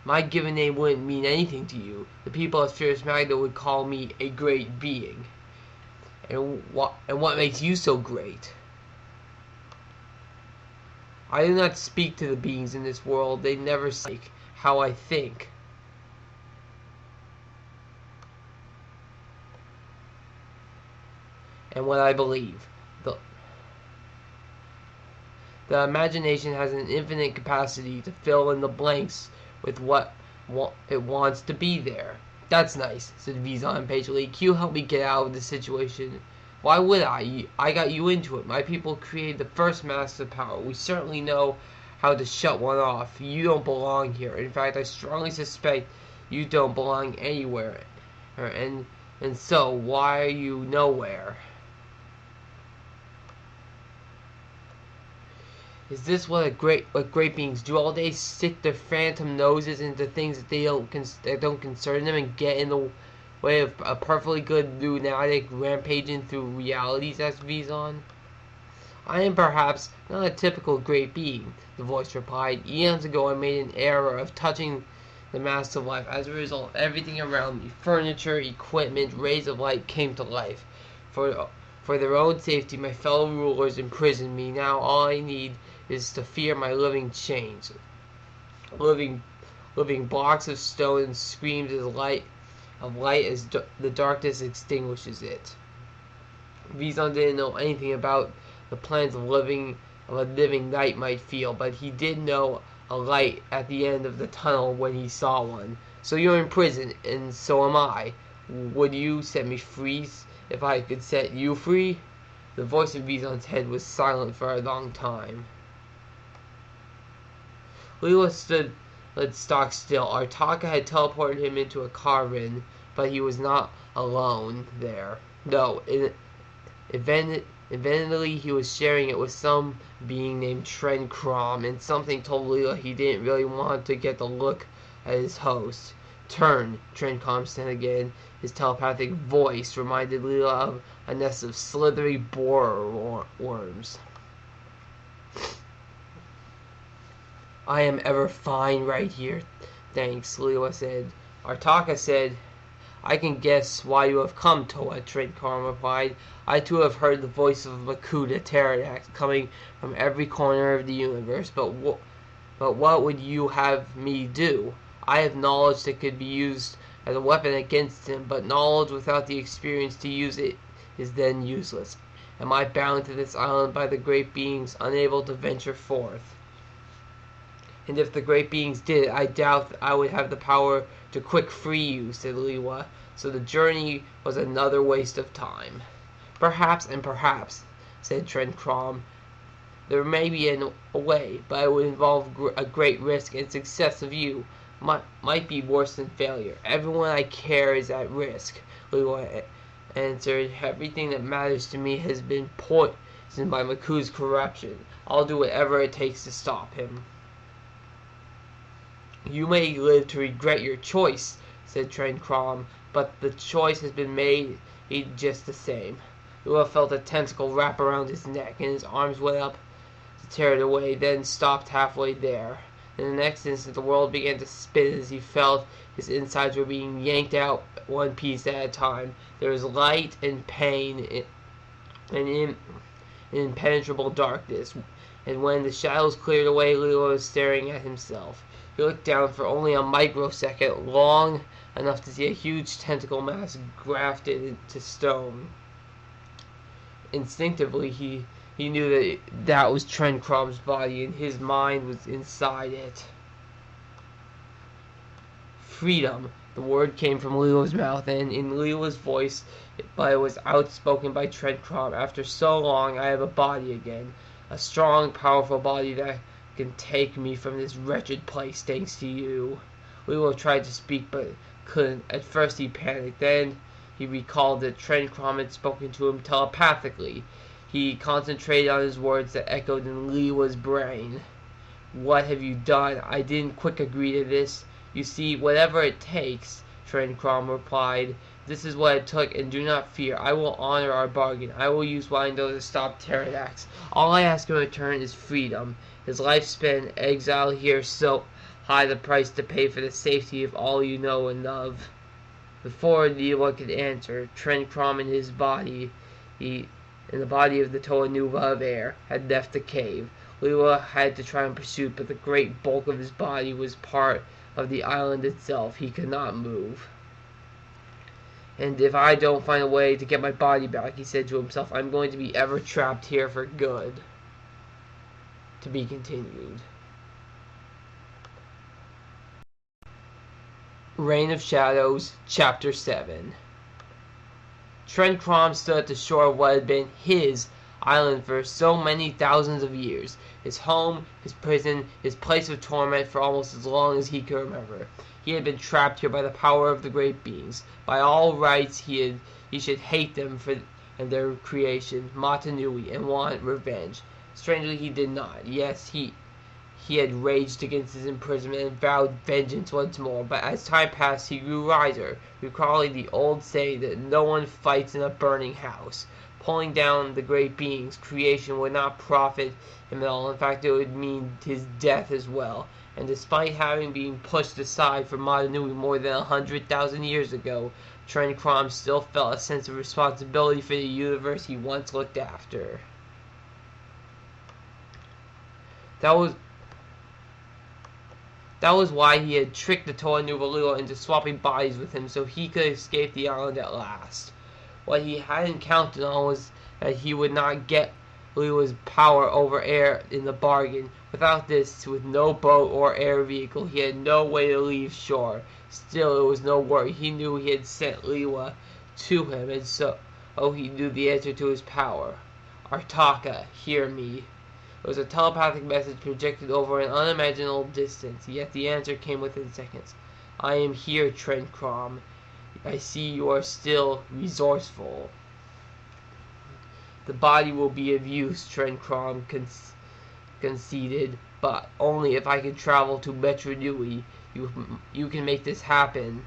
[SPEAKER 1] My given name wouldn't mean anything to you. The people at Spherus Magna would call me a great being. And what makes you so great? I do not speak to the beings in this world. They never speak how I think. And what I believe. The imagination has an infinite capacity to fill in the blanks with what it wants to be there. That's nice, said Vison impatiently. Can you help me get out of this situation? Why would I? I got you into it. My people created the first masks of power. We certainly know how to shut one off. You don't belong here. In fact, I strongly suspect you don't belong anywhere. And so, why are you nowhere? Is this what great beings do all day? Stick their phantom noses into things that don't concern them and get in the way of a perfectly good lunatic rampaging through realities? Asked Vison. I am perhaps not a typical great being, the voice replied. Eons ago I made an error of touching the mask of life. As a result, everything around me, furniture, equipment, rays of light, came to life. For their own safety, my fellow rulers imprisoned me. Now all I need is to fear my living chains. Living blocks of stone and screams of light as the darkness extinguishes it. Vison didn't know anything about the plans of a living knight might feel, but he did know a light at the end of the tunnel when he saw one. So you're in prison, and so am I. Would you set me free if I could set you free? The voice in Vison's head was silent for a long time. Lila stood stock still. Artakha had teleported him into a cavern, but he was not alone there. No, evidently he was sharing it with some being named Tren Krom, and something told Lila he didn't really want to get the look at his host. Turn, Tren Krom said again. His telepathic voice reminded Lila of a nest of slithery borer worms. I am ever fine right here, thanks, Lila said. Artakha said, I can guess why you have come, Toa, Tren Krom replied. I too have heard the voice of Makuta coming from every corner of the universe, but what would you have me do? I have knowledge that could be used as a weapon against him, but knowledge without the experience to use it is then useless. Am I bound to this island by the great beings, unable to venture forth? And if the great beings did, I doubt I would have the power to quick free you, said Lila. So the journey was another waste of time. Perhaps and perhaps, said Tren Krom. There may be a way, but it would involve a great risk, and success of you might be worse than failure. Everyone I care is at risk, Lila answered. Everything that matters to me has been poisoned by Makuta's corruption. I'll do whatever it takes to stop him. You may live to regret your choice, said Tren Krom, but the choice has been made just the same. Lua felt a tentacle wrap around his neck, and his arms went up to tear it away, then stopped halfway there. In the next instant, the world began to spin as he felt his insides were being yanked out one piece at a time. There was light and pain and impenetrable darkness, and when the shadows cleared away, Lua was staring at himself. He looked down for only a microsecond, long enough to see a huge tentacle mass grafted into stone. Instinctively, he knew that was Tren Krom's body, and his mind was inside it. Freedom. The word came from Lilo's mouth, and in Lilo's voice, but it was outspoken by Tren Krom. After so long, I have a body again. A strong, powerful body that can take me from this wretched place, thanks to you. Lilo tried to speak, but couldn't. At first he panicked. Then he recalled that Tren Krom had spoken to him telepathically. He concentrated on his words that echoed in Lilo's brain. What have you done? I didn't quick agree to this. You see, whatever it takes, Tren Krom replied. This is what it took, and do not fear. I will honor our bargain. I will use what I know to stop Pterodax. All I ask in return is freedom. His life spent exile here, so high the price to pay for the safety of all you know and love. Before anyone could answer, Tren Krom and his body, in the body of the Toa Nuva of air, had left the cave. Lua had to try and pursue, but the great bulk of his body was part of the island itself. He could not move. And if I don't find a way to get my body back, he said to himself, I'm going to be ever trapped here for good. To be continued. Reign of Shadows, Chapter 7. Tren Krom stood at the shore of what had been his island for so many thousands of years. His home, his prison, his place of torment for almost as long as he could remember. He had been trapped here by the power of the great beings. By all rights, he should hate them and their creation, Mata Nui, and want revenge. Strangely, he did not. Yes, he had raged against his imprisonment and vowed vengeance once more, but as time passed, he grew wiser, recalling the old saying that no one fights in a burning house. Pulling down the great beings, creation would not profit him at all. In fact, it would mean his death as well. And despite having been pushed aside from Mata Nui more than 100,000 years ago, Tren Krom still felt a sense of responsibility for the universe he once looked after. That was why he had tricked the Toa Nuva into swapping bodies with him so he could escape the island at last. What he hadn't counted on was that he would not get Lilua's power over air in the bargain. Without this, with no boat or air vehicle, he had no way to leave shore. Still, it was no worry. He knew he had sent Lilua to him, and so he knew the answer to his power. Artakha, hear me. It was a telepathic message projected over an unimaginable distance, yet the answer came within seconds. I am here, Tren Krom. I see you are still resourceful. The body will be of use, Tren Krom conceded, but only if I can travel to Metru Nui. You can make this happen.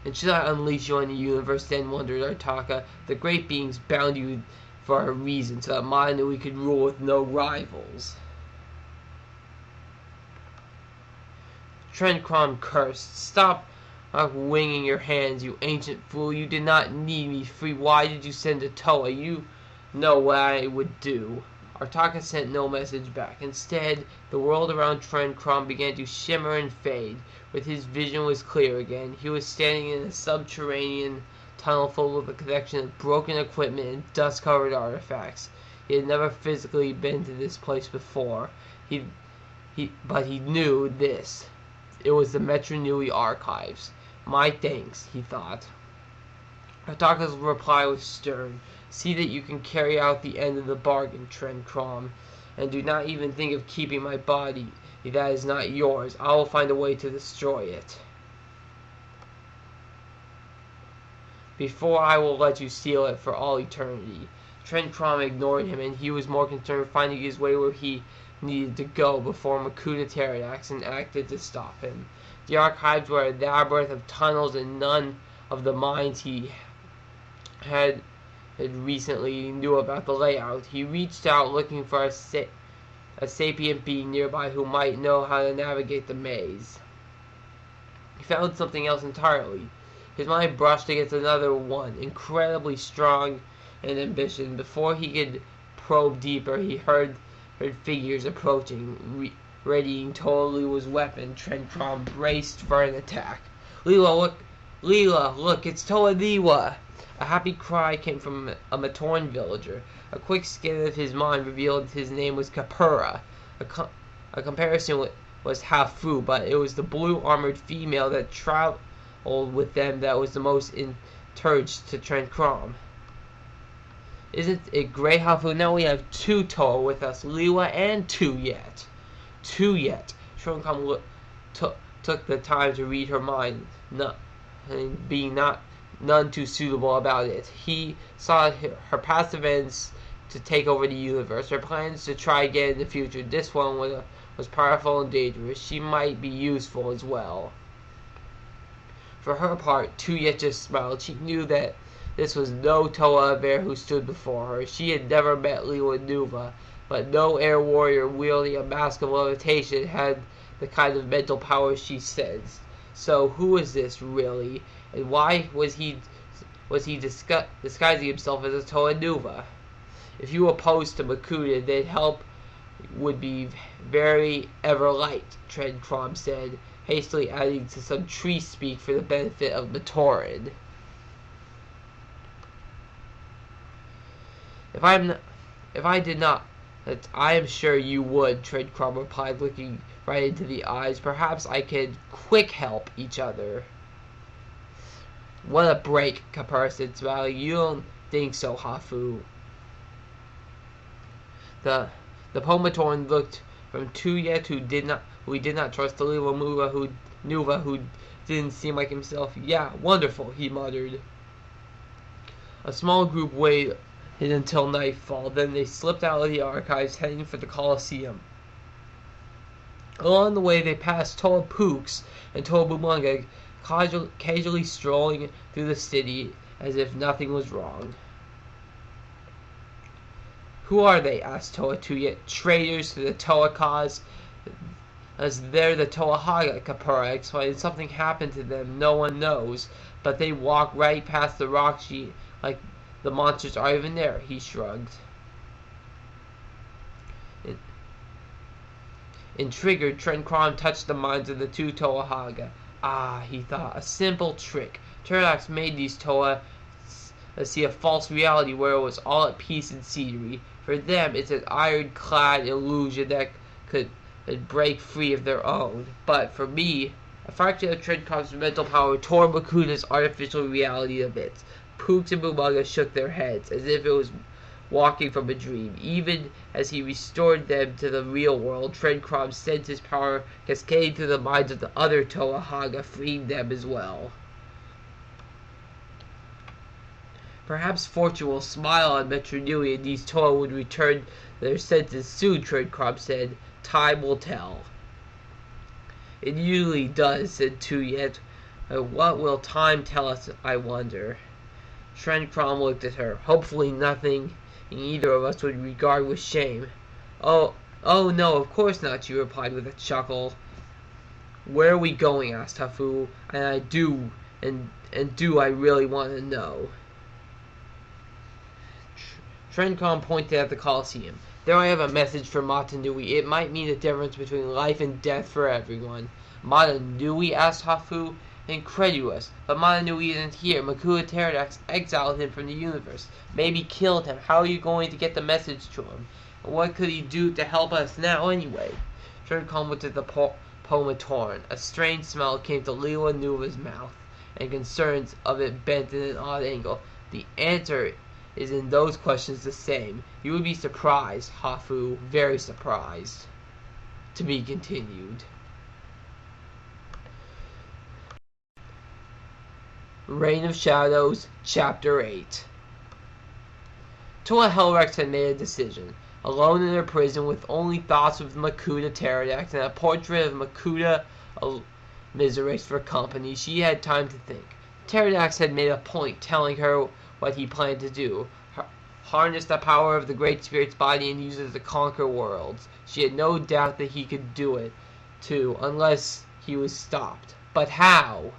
[SPEAKER 1] And should I unleash you on the universe then, wondered Artakha. The great beings bound you for a reason, so that Mata Nui could rule with no rivals. Tren Krom cursed. Stop wringing your hands, you ancient fool. You did not need me free. Why did you send a Toa? You know what I would do. Artakha sent no message back. Instead, the world around Tren Krom began to shimmer and fade. With his vision was clear again. He was standing in a subterranean tunnel full of a collection of broken equipment and dust-covered artifacts. He had never physically been to this place before. But he knew this. It was the Metru Nui archives. My thanks, he thought. Artakha's reply was stern. See that you can carry out the end of the bargain, Tren Krom, and do not even think of keeping my body. That is not yours. I will find a way to destroy it. Before I will let you seal it for all eternity. Tren Krom ignored him, and he was more concerned with finding his way where he needed to go before Makuta Pterodax and acted to stop him. The archives were a labyrinth of tunnels, and none of the minds he had had recently knew about the layout. He reached out looking for a sapient being nearby who might know how to navigate the maze. He found something else entirely. His mind brushed against another one, incredibly strong and ambitious. Before he could probe deeper, he heard figures approaching, readying Toa's weapon. Tren Krom braced for an attack. Leela, look, it's Toa Niwa! A happy cry came from a Matoran villager. A quick scan of his mind revealed his name was Kapura. A comparison was Hafu, but it was the blue-armored female that traveled with them that was the most encouraged to Tren Krom. Isn't it great, Hafu? Now we have 2 Toa with us, Liwa and Tuyet. Tren Krom took the time to read her mind, none too suitable about it. He saw her past events to take over the universe, her plans to try again in the future. This one was powerful and dangerous. She might be useful as well. For her part, Tuyet just smiled. She knew that this was no Toa Bear who stood before her. She had never met Liwa Nuva, but no air warrior wielding a mask of levitation had the kind of mental power she sensed. So who is this, really? And why was he disguising himself as a Toa Nuva? If you opposed to Makuta, then help would be very ever light, Tren Krom said, hastily adding to some tree speak for the benefit of Matoran. If I did not, I am sure you would, Tren Krom replied, looking right into the eyes. Perhaps I could quick help each other. What a break, Kapura said, smiling. You don't think so, Hafu. The Pomatoran looked from Tuyet, who did not trust, to Liwa Nuva, who didn't seem like himself. Yeah, wonderful, he muttered. A small group waited until nightfall. Then they slipped out of the archives, heading for the Colosseum. Along the way, they passed Toa Pooks and Toa Bumunga, casually strolling through the city as if nothing was wrong. Who are they? Asked Toa Tuyet. Traitors to the Toa cause. As they're the Toa Haga, Kapura explained. Something happened to them, no one knows. But they walk right past the rock sheet like the monsters aren't even there, he shrugged. Intrigued, Tren Krom touched the minds of the 2 Toa Haga. Ah, he thought, a simple trick. Pterodax made these Toa see a false reality where it was all at peace and scenery. For them, it's an iron-clad illusion that could break free of their own. But for me, a fraction of Tren Krom's mental power tore Makuta's artificial reality a bit. Pooks and Bumunga shook their heads, as if it was walking from a dream. Even as he restored them to the real world, Tren Krom sensed his power cascading through the minds of the other Toa Haga, freeing them as well. Perhaps fortune will smile on Metru Nui and these Toa would return their senses soon, Tren Krom said. Time will tell. It usually does, said Tuyet. What will time tell us, I wonder? Tren Krom looked at her. Hopefully nothing either of us would regard with shame. Oh no, of course not, she replied with a chuckle. Where are we going? Asked Hafu. And I do I really want to know. Tren Krom pointed at the Colosseum. There I have a message for Mata Nui. It might mean the difference between life and death for everyone. Mata Nui? Asked Hafu, incredulous. But Mata Nui isn't here. Makuta Pterodax exiled him from the universe. Maybe killed him. How are you going to get the message to him? And what could he do to help us now anyway? Tren Krom looked at the Pomatoran. A strange smell came to Liwa Nuva's mouth, and concerns of it bent in an odd angle. The answer is in those questions the same. You would be surprised, Hafu, very surprised. To be continued. Reign of Shadows, Chapter 8. Toa Hellrex had made a decision. Alone in her prison with only thoughts of Makuta Pterodax and a portrait of Makuta Miserix for company, she had time to think. Pterodax had made a point telling her what he planned to do. Harness the power of the Great Spirit's body and use it to conquer worlds. She had no doubt that he could do it, too, unless he was stopped. But how?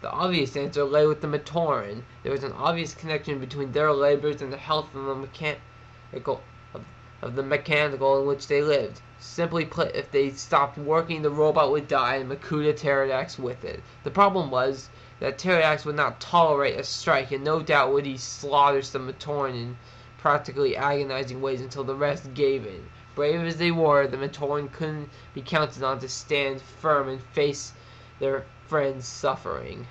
[SPEAKER 1] The obvious answer lay with the Matoran. There was an obvious connection between their labors and the health of the mechanical in which they lived. Simply put, if they stopped working, the robot would die, and Makuta Pterodax with it. The problem was that Pterodax would not tolerate a strike, and no doubt would he slaughter some Matoran in practically agonizing ways until the rest gave in. Brave as they were, the Matoran couldn't be counted on to stand firm and face their friends' suffering.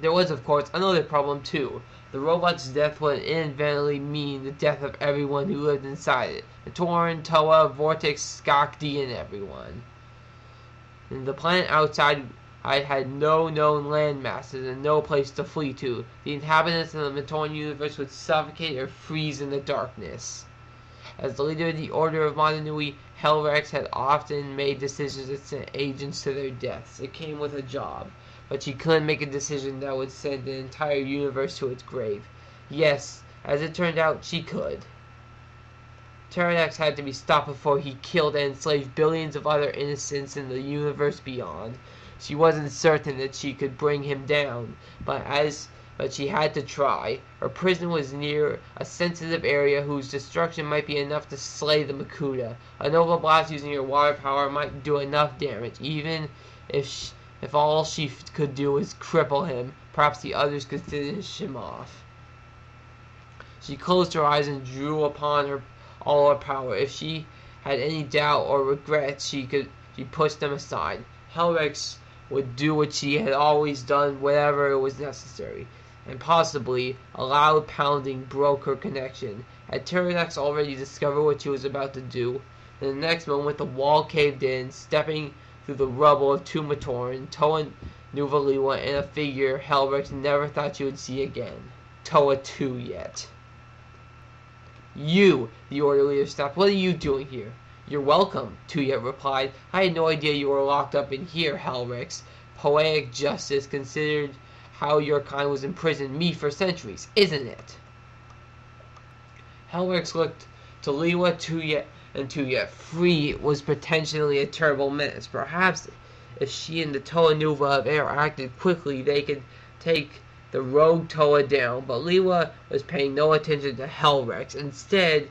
[SPEAKER 1] There was, of course, another problem too. The robot's death would inadvertently mean the death of everyone who lived inside it. Matoran, Toa, Vortex, Skakdi, and everyone. And the planet outside had no known land masses and no place to flee to. The inhabitants of the Matoran universe would suffocate or freeze in the darkness. As the leader of the Order of Mata Nui, Helrex had often made decisions that sent agents to their deaths. It came with a job. But she couldn't make a decision that would send the entire universe to its grave. Yes, as it turned out, she could. Pterodax had to be stopped before he killed and enslaved billions of other innocents in the universe beyond. She wasn't certain that she could bring him down, but she had to try. Her prison was near a sensitive area whose destruction might be enough to slay the Makuta. A Nova Blast using her water power might do enough damage, even if all she could do was cripple him. Perhaps the others could finish him off. She closed her eyes and drew upon her all her power. If she had any doubt or regrets, she pushed them aside. Helrex would do what she had always done, whatever it was necessary. And possibly a loud pounding broke her connection. Had Pterodax already discovered what she was about to do? In the next moment, the wall caved in, stepping through the rubble of two Matoran, Toa Nuvaliwa, and a figure Helrex never thought she would see again. Toa Tuyet. You, the Order leader stopped. What are you doing here? You're welcome, Tuyet replied. I had no idea you were locked up in here, Helrex. Poetic justice considered how your kind was imprisoned me for centuries, isn't it? Helrex looked to Liwa, Tuyet, and Tuyet. Free was potentially a terrible menace. Perhaps if she and the Toa Nuva of Air acted quickly, they could take the rogue Toa down. But Liwa was paying no attention to Helrex. Instead,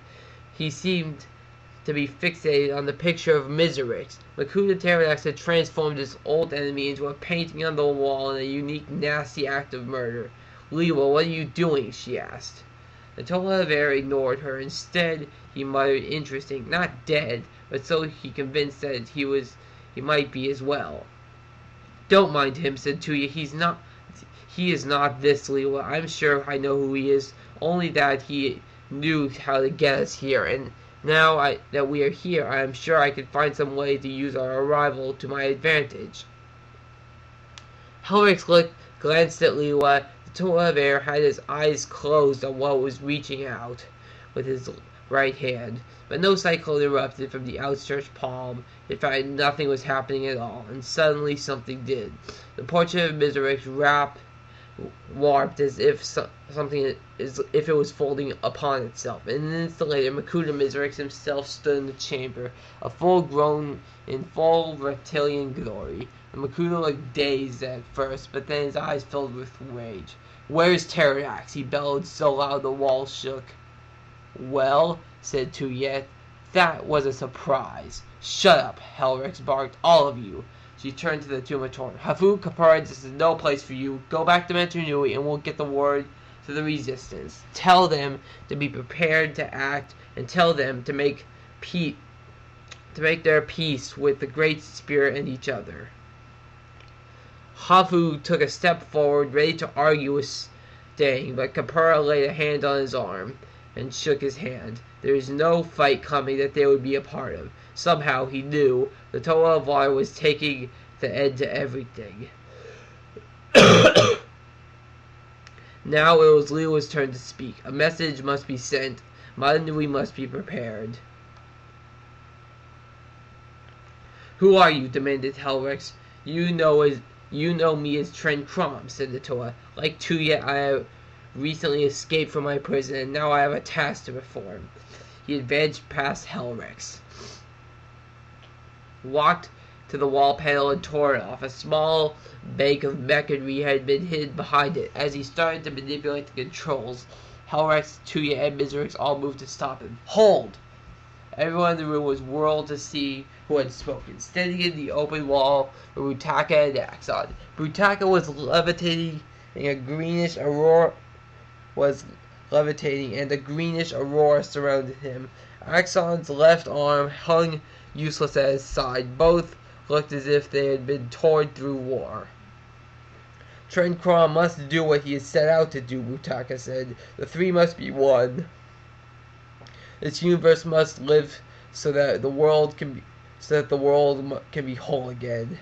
[SPEAKER 1] he seemed to be fixated on the picture of Miserix. Makuta Pterodax had transformed his old enemy into a painting on the wall in a unique, nasty act of murder. Liwa, what are you doing? She asked. The Toa of Air ignored her. Instead, he muttered, interesting, not dead, but so he convinced that he might be as well. Don't mind him, said Tuya. He is not this, Liwa. I'm sure I know who he is, only that he knew how to get us here, and now that we are here, I am sure I can find some way to use our arrival to my advantage. Helrex glanced at Liwa. The Toa of Air had his eyes closed on what was reaching out with his right hand, but no cyclone erupted from the outstretched palm. In fact, nothing was happening at all, and suddenly something did. The portrait of Miserix warped as if if it was folding upon itself. And an instant later, Makuta Miserix himself stood in the chamber, a full-grown in full reptilian glory. The Makuta looked dazed at first, but then his eyes filled with rage. "Where's Pterodax?" he bellowed so loud the walls shook. "Well," said Tuyet, "that was a surprise." "Shut up," Helrex barked, "all of you." She turned to the two Matoran. "Hafu, Kapara, this is no place for you. Go back to Metru Nui and we'll get the word to the resistance. Tell them to be prepared to act, and tell them to make their peace with the Great Spirit and each other." Hafu took a step forward, ready to argue with staying, but Kapara laid a hand on his arm and shook his hand. There was no fight coming that they would be a part of. Somehow, he knew, the Toa of Water was taking the end to everything. Now it was Liwa's turn to speak. A message must be sent. Mata Nui must be prepared. "Who are you?" demanded Helrex. You know me as Tren Krom, said the Toa. Like Tuyet, I have recently escaped from my prison, and now I have a task to perform. He advanced past Helrex, walked to the wall panel and tore it off. A small bank of Mata Nui had been hidden behind it. As he started to manipulate the controls, Helrex, Tuyet, and Miserix all moved to stop him. Hold! Everyone in the room was whirled to see who had spoken. Standing in the open wall were Artakha and Axonn. Artakha was levitating, and a greenish aurora surrounded him. Axonn's left arm hung useless at his side. Both looked as if they had been torn through war. Tren Krom must do what he has set out to do, Artakha said. The three must be one. This universe must live so that the world can be whole again.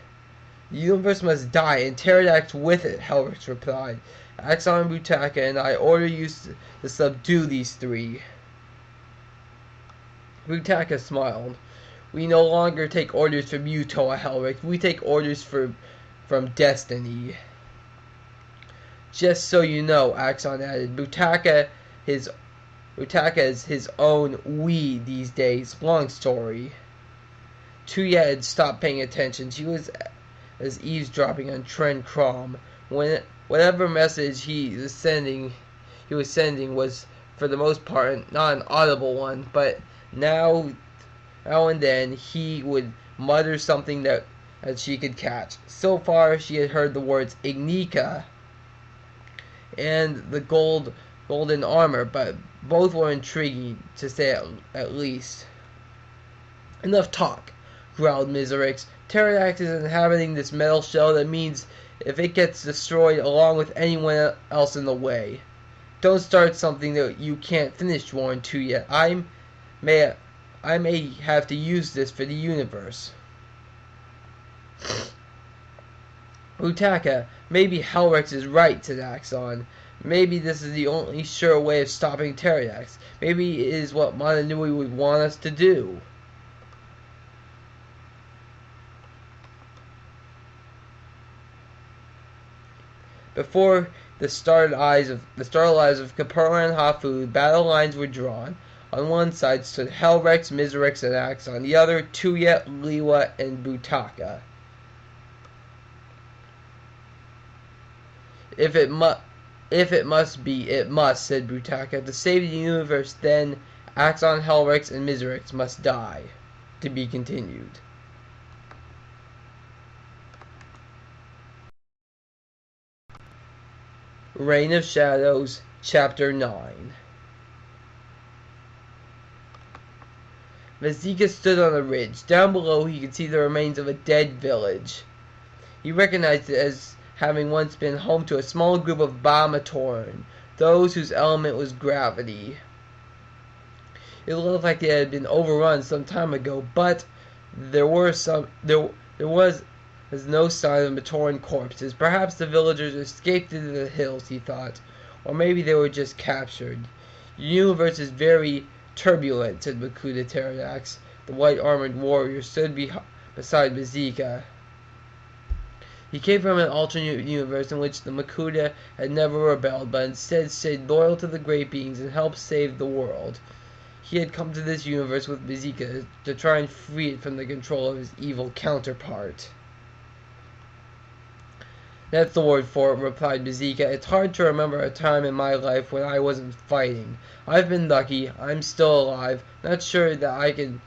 [SPEAKER 1] The universe must die, and Pterodactyl with it, Helrex replied. Axonn, Artakha, and I order you to subdue these three. Artakha smiled. We no longer take orders from you, Toa Helrex. We take orders from destiny. Just so you know, Axonn added, Artakha is his own we these days. Long story. Tuyet had stopped paying attention. She was eavesdropping on Tren Krom. Whatever message he was sending was for the most part not an audible one, but now and then he would mutter something that she could catch. So far she had heard the words Ignika and the golden armor, but both were intriguing, to say at least. Enough talk, growled Miserix. Pterodactyl is inhabiting this metal shell. That means if it gets destroyed along with anyone else in the way. Don't start something that you can't finish, warned Tuyet. I may have to use this for the universe. Artakha, maybe Helrex is right, said Axonn. Maybe this is the only sure way of stopping Pterodactyl. Maybe it is what Mata Nui would want us to do. Before the startled eyes of Caperla and Hafu, battle lines were drawn. On one side stood Helrex, Miserix, and Axonn. On the other, Tuyet, Liwa, and Artakha. If it must be, it must, said Artakha. To save the universe, then, Axonn, Helrex, and Miserix must die. To be continued. Reign of Shadows, Chapter 9. Mazika stood on a ridge. Down below he could see the remains of a dead village. He recognized it as having once been home to a small group of Ba-Matoran, those whose element was gravity. It looked like it had been overrun some time ago, but there was no sign of Matoran corpses. Perhaps the villagers escaped into the hills, he thought, or maybe they were just captured. The universe is very turbulent, said Makuta Pterodactyl. The white-armored warrior stood beside Mazika. He came from an alternate universe in which the Makuta had never rebelled, but instead stayed loyal to the great beings and helped save the world. He had come to this universe with Mazika to try and free it from the control of his evil counterpart. That's the word for it, replied Mazika. It's hard to remember a time in my life when I wasn't fighting. I've been lucky. I'm still alive. Not sure that I can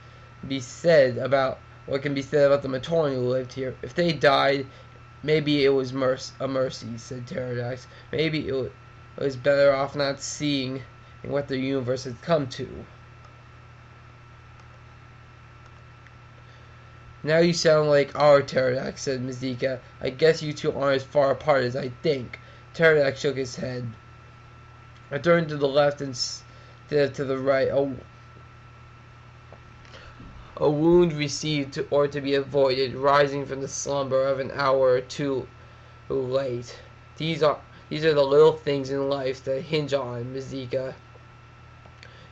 [SPEAKER 1] be said about what can be said about the Matoran who lived here. If they died, maybe it was a mercy, said Pterodactyl. Maybe it was better off not seeing what the universe had come to. Now you sound like our Pterodactyl, said Mazika. I guess you two aren't as far apart as I think. Pterodactyl shook his head. I turned to the left instead of to the right. A wound received or to be avoided, rising from the slumber of an hour or two late. These are the little things in life that hinge on, Mazika.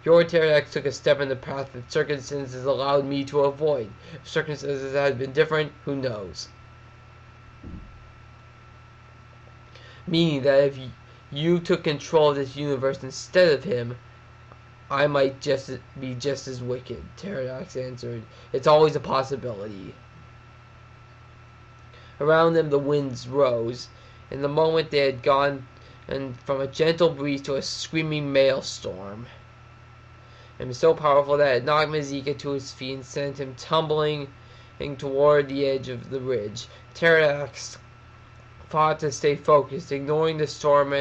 [SPEAKER 1] Your Pterodactyl took a step in the path that circumstances allowed me to avoid. If circumstances had been different, who knows? Meaning that if you took control of this universe instead of him, I might be just as wicked, Pterodax answered. It's always a possibility. Around them the winds rose. In the moment they had gone from a gentle breeze to a screaming maelstrom. It was so powerful that it knocked Mazika to his feet and sent him tumbling toward the edge of the ridge. Pterodax fought to stay focused, ignoring the storm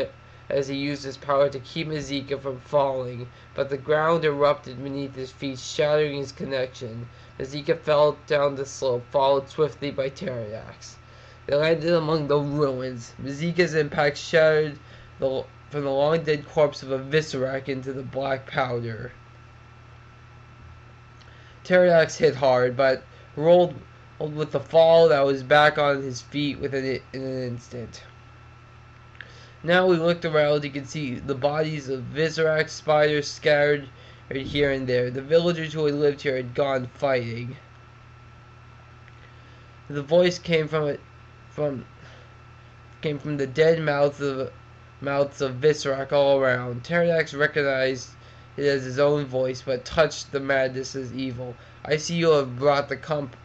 [SPEAKER 1] as he used his power to keep Mazika from falling, but the ground erupted beneath his feet, shattering his connection. Mazika fell down the slope, followed swiftly by Pterodax. They landed among the ruins. Mazika's impact shattered from the long-dead corpse of a Visorak into the black powder. Pterodax hit hard, but rolled with the fall that was back on his feet in an instant. Now we looked around, you could see the bodies of Visorak spiders scattered here and there. The villagers who had lived here had gone fighting. The voice came from the dead mouths of Visorak all around. Pterodax recognized it as his own voice, but touched the madness as evil. I see you have brought the company,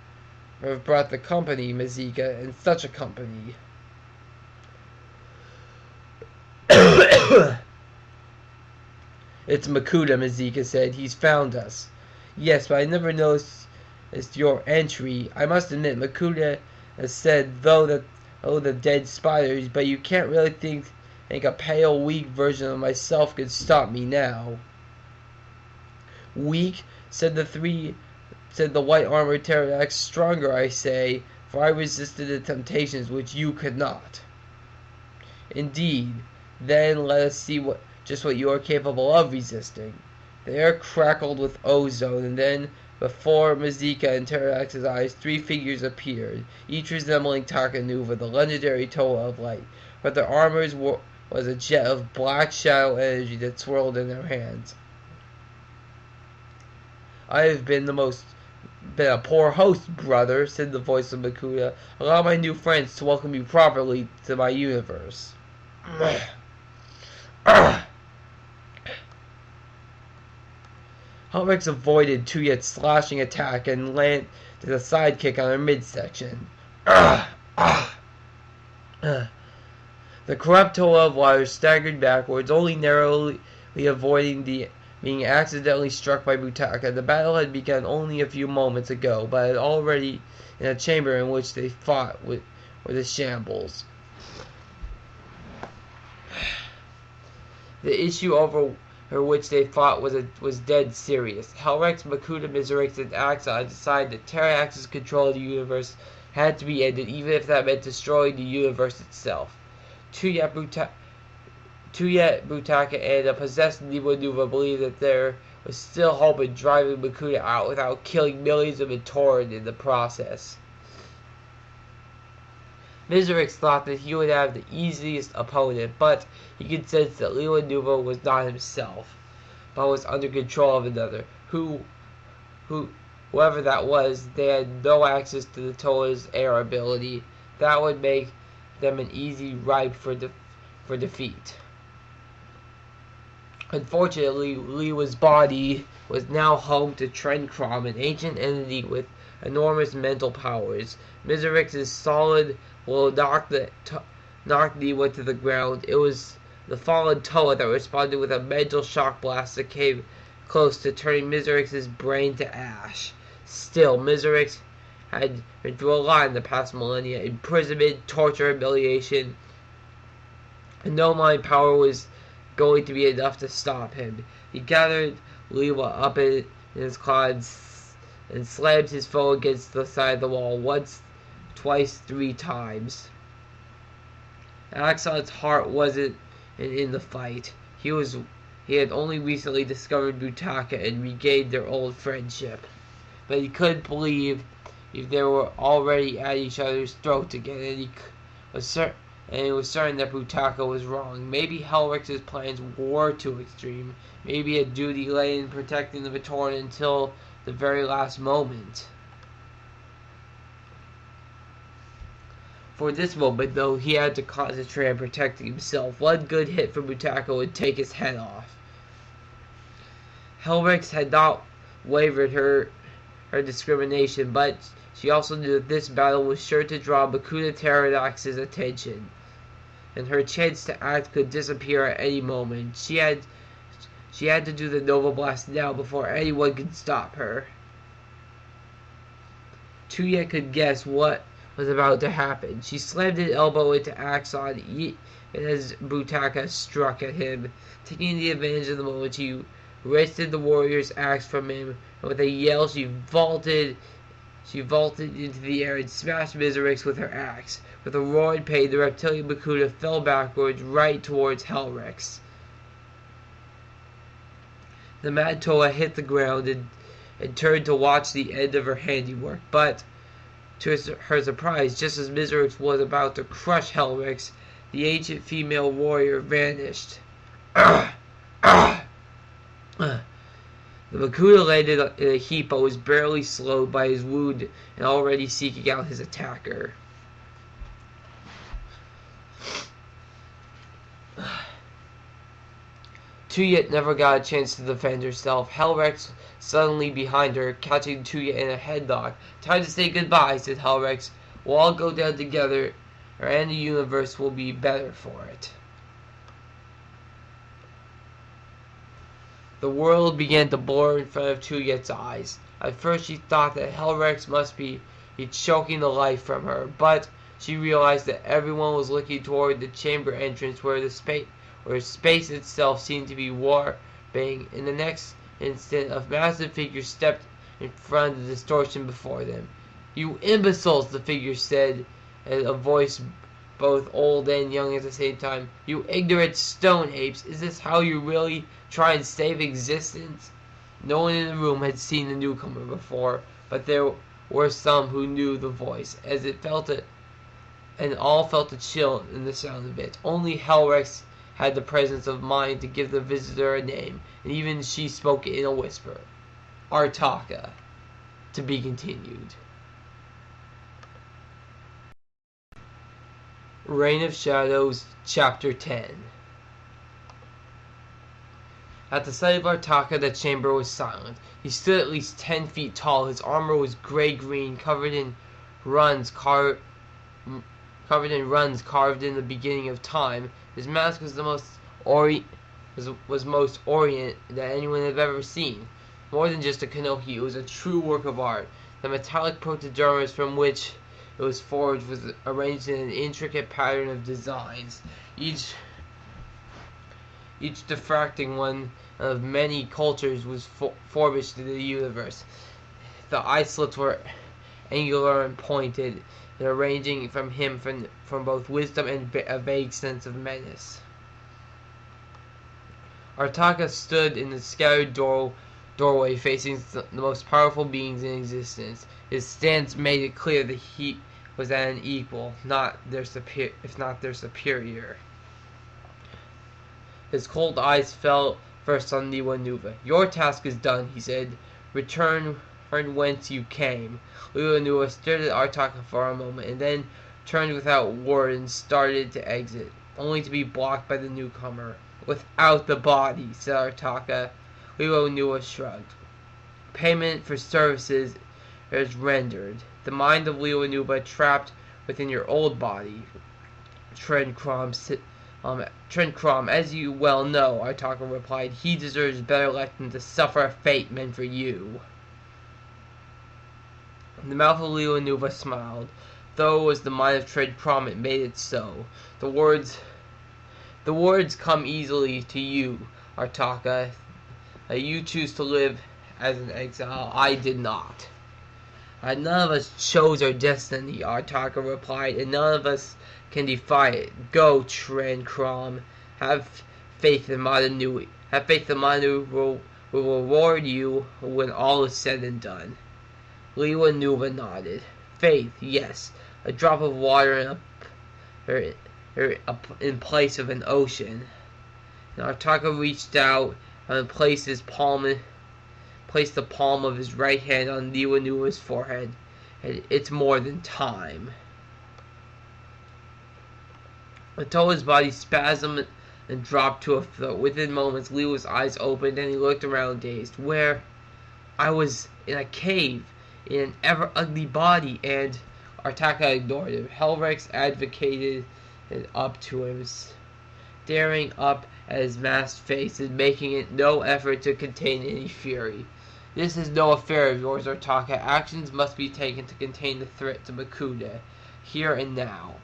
[SPEAKER 1] Mazika, and such a company. It's Makuta, Mazika said. He's found us. Yes, but I never noticed your entry. I must admit, Makuta has said, the dead spiders, but you can't really think a pale, weak version of myself could stop me now. Weak, said the white-armored Pterodax. Stronger, I say, for I resisted the temptations which you could not. Indeed. Then let us see just what you are capable of resisting. The air crackled with ozone, and then, before Mazika and Pterodax's eyes, 3 figures appeared, each resembling Takanuva, the legendary Toa of Light, but their armors was a jet of black shadow energy that swirled in their hands. I have been a poor host, brother, said the voice of Makuta. Allow my new friends to welcome you properly to my universe. Helmix avoided Tuyet's slashing attack and landed a sidekick on her midsection. The corrupt Toa of Water staggered backwards, only narrowly avoiding being accidentally struck by Butaka. The battle had begun only a few moments ago, but had already in a chamber in which they fought with a shambles. The issue over which they fought was dead serious. Helrex, Makuta, Miserix, and Axonn decided that Pterodax's control of the universe had to be ended, even if that meant destroying the universe itself. Tuyet, Butaka, and a possessed Niwanuva believed that there was still hope in driving Makuta out without killing millions of Matoran in the process. Miserix thought that he would have the easiest opponent, but he could sense that Niwanuva was not himself, but was under control of another. Whoever that was, they had no access to the Toa's air ability. That would make them an easy ripe for defeat. Unfortunately, Liwa's body was now home to Tren Krom, an ancient entity with enormous mental powers. Miserix's solid blow knocked Niwa to the ground. It was the fallen Toa that responded with a mental shock blast that came close to turning Miserix's brain to ash. Still, Miserix had been through a lot in the past millennia: imprisonment, torture, humiliation, and no mind power was going to be enough to stop him. He gathered Liwa up in his claws and slammed his foe against the side of the wall once, twice, 3 times. Axonn's heart wasn't in the fight. He had only recently discovered Butaka and regained their old friendship. But he couldn't believe if they were already at each other's throats again, and he was certain that Butaka was wrong. Maybe Helrix's plans were too extreme. Maybe a duty lay in protecting the Matoran until the very last moment. For this moment, though, he had to concentrate on protecting himself. One good hit from Artakha would take his head off. Helrex had not wavered her discrimination, but she also knew that this battle was sure to draw Makuta Pterodax's attention, and her chance to act could disappear at any moment. She had to do the Nova Blast now before anyone could stop her. Tuyet could guess what was about to happen. She slammed an elbow into Axonn as Artakha struck at him. Taking the advantage of the moment, she wrested the warrior's axe from him, and with a yell she vaulted into the air and smashed Miserix with her axe. With a roar in pain, the reptilian Makuta fell backwards right towards Helrex. The mad Toa hit the ground and turned to watch the end of her handiwork, but to her surprise, just as Miserix was about to crush Helrex, the ancient female warrior vanished. The Makuta landed in a heap but was barely slowed by his wound and already seeking out his attacker. Tuyet never got a chance to defend herself. Helrex suddenly behind her, catching Tuyet in a headlock. "Time to say goodbye," said Helrex. "We'll all go down together, and the universe will be better for it." The world began to blur in front of Tuyet's eyes. At first she thought that Helrex must be choking the life from her, but she realized that everyone was looking toward the chamber entrance where space itself seemed to be warping. In the next instant, a massive figure stepped in front of the distortion before them. "You imbeciles," the figure said, in a voice both old and young at the same time. "You ignorant stone apes, is this how you really try and save existence?" No one in the room had seen the newcomer before, but there were some who knew the voice, and all felt a chill in the sound of it. Only Helrex had the presence of mind to give the visitor a name, and even she spoke in a whisper. "Artakha." To be continued. Reign of Shadows, Chapter 10. At the sight of Artakha, the chamber was silent. He stood at least 10 feet tall. His armor was gray-green, covered in runs carved in the beginning of time. His mask was the most orient that anyone had ever seen. More than just a kanohi, it was a true work of art. The metallic protodermis from which it was forged was arranged in an intricate pattern of designs, each diffracting one of many cultures was forged in the universe. The eye slits were angular and pointed, and ranging from both wisdom and a vague sense of menace. Artakha stood in the scattered doorway facing the most powerful beings in existence. His stance made it clear that he was at an equal, if not their superior. His cold eyes fell first on Liwa Nuva. "Your task is done," he said. "Return whence you came." Liwa Nuva stared at Artakha for a moment, and then turned without word and started to exit, only to be blocked by the newcomer. "Without the body," said Artakha. Liwa Nuva shrugged. "Payment for services is rendered. The mind of Liwa Nuva trapped within your old body. Tren Krom, as you well know," Artakha replied. "He deserves better life than to suffer a fate meant for you." The mouth of Liwa Nuva smiled. Though it was the mind of Tren Krom, it made it so. The words come easily to you, Artakha. You choose to live as an exile. I did not. "None of us chose our destiny," Artakha replied, "and none of us can defy it. Go, Tren Krom. Have faith in Mata Nui. Have faith that Mata Nui will reward you when all is said and done." Liwa Nuva nodded. "Faith, yes. A drop of water in place of an ocean." And Artakha reached out and placed the palm of his right hand on Liwa Nuva's forehead. "It's more than time." Toa's body spasmed and dropped to a float. Within moments, Leo's eyes opened and he looked around dazed. Where? I was in a cave, in an ever ugly body, and Artakha ignored him. Helrex advocated it up to him, staring up at his masked face and making it no effort to contain any fury. This is no affair of yours, Artakha. Actions must be taken to contain the threat to Makuta, here and now.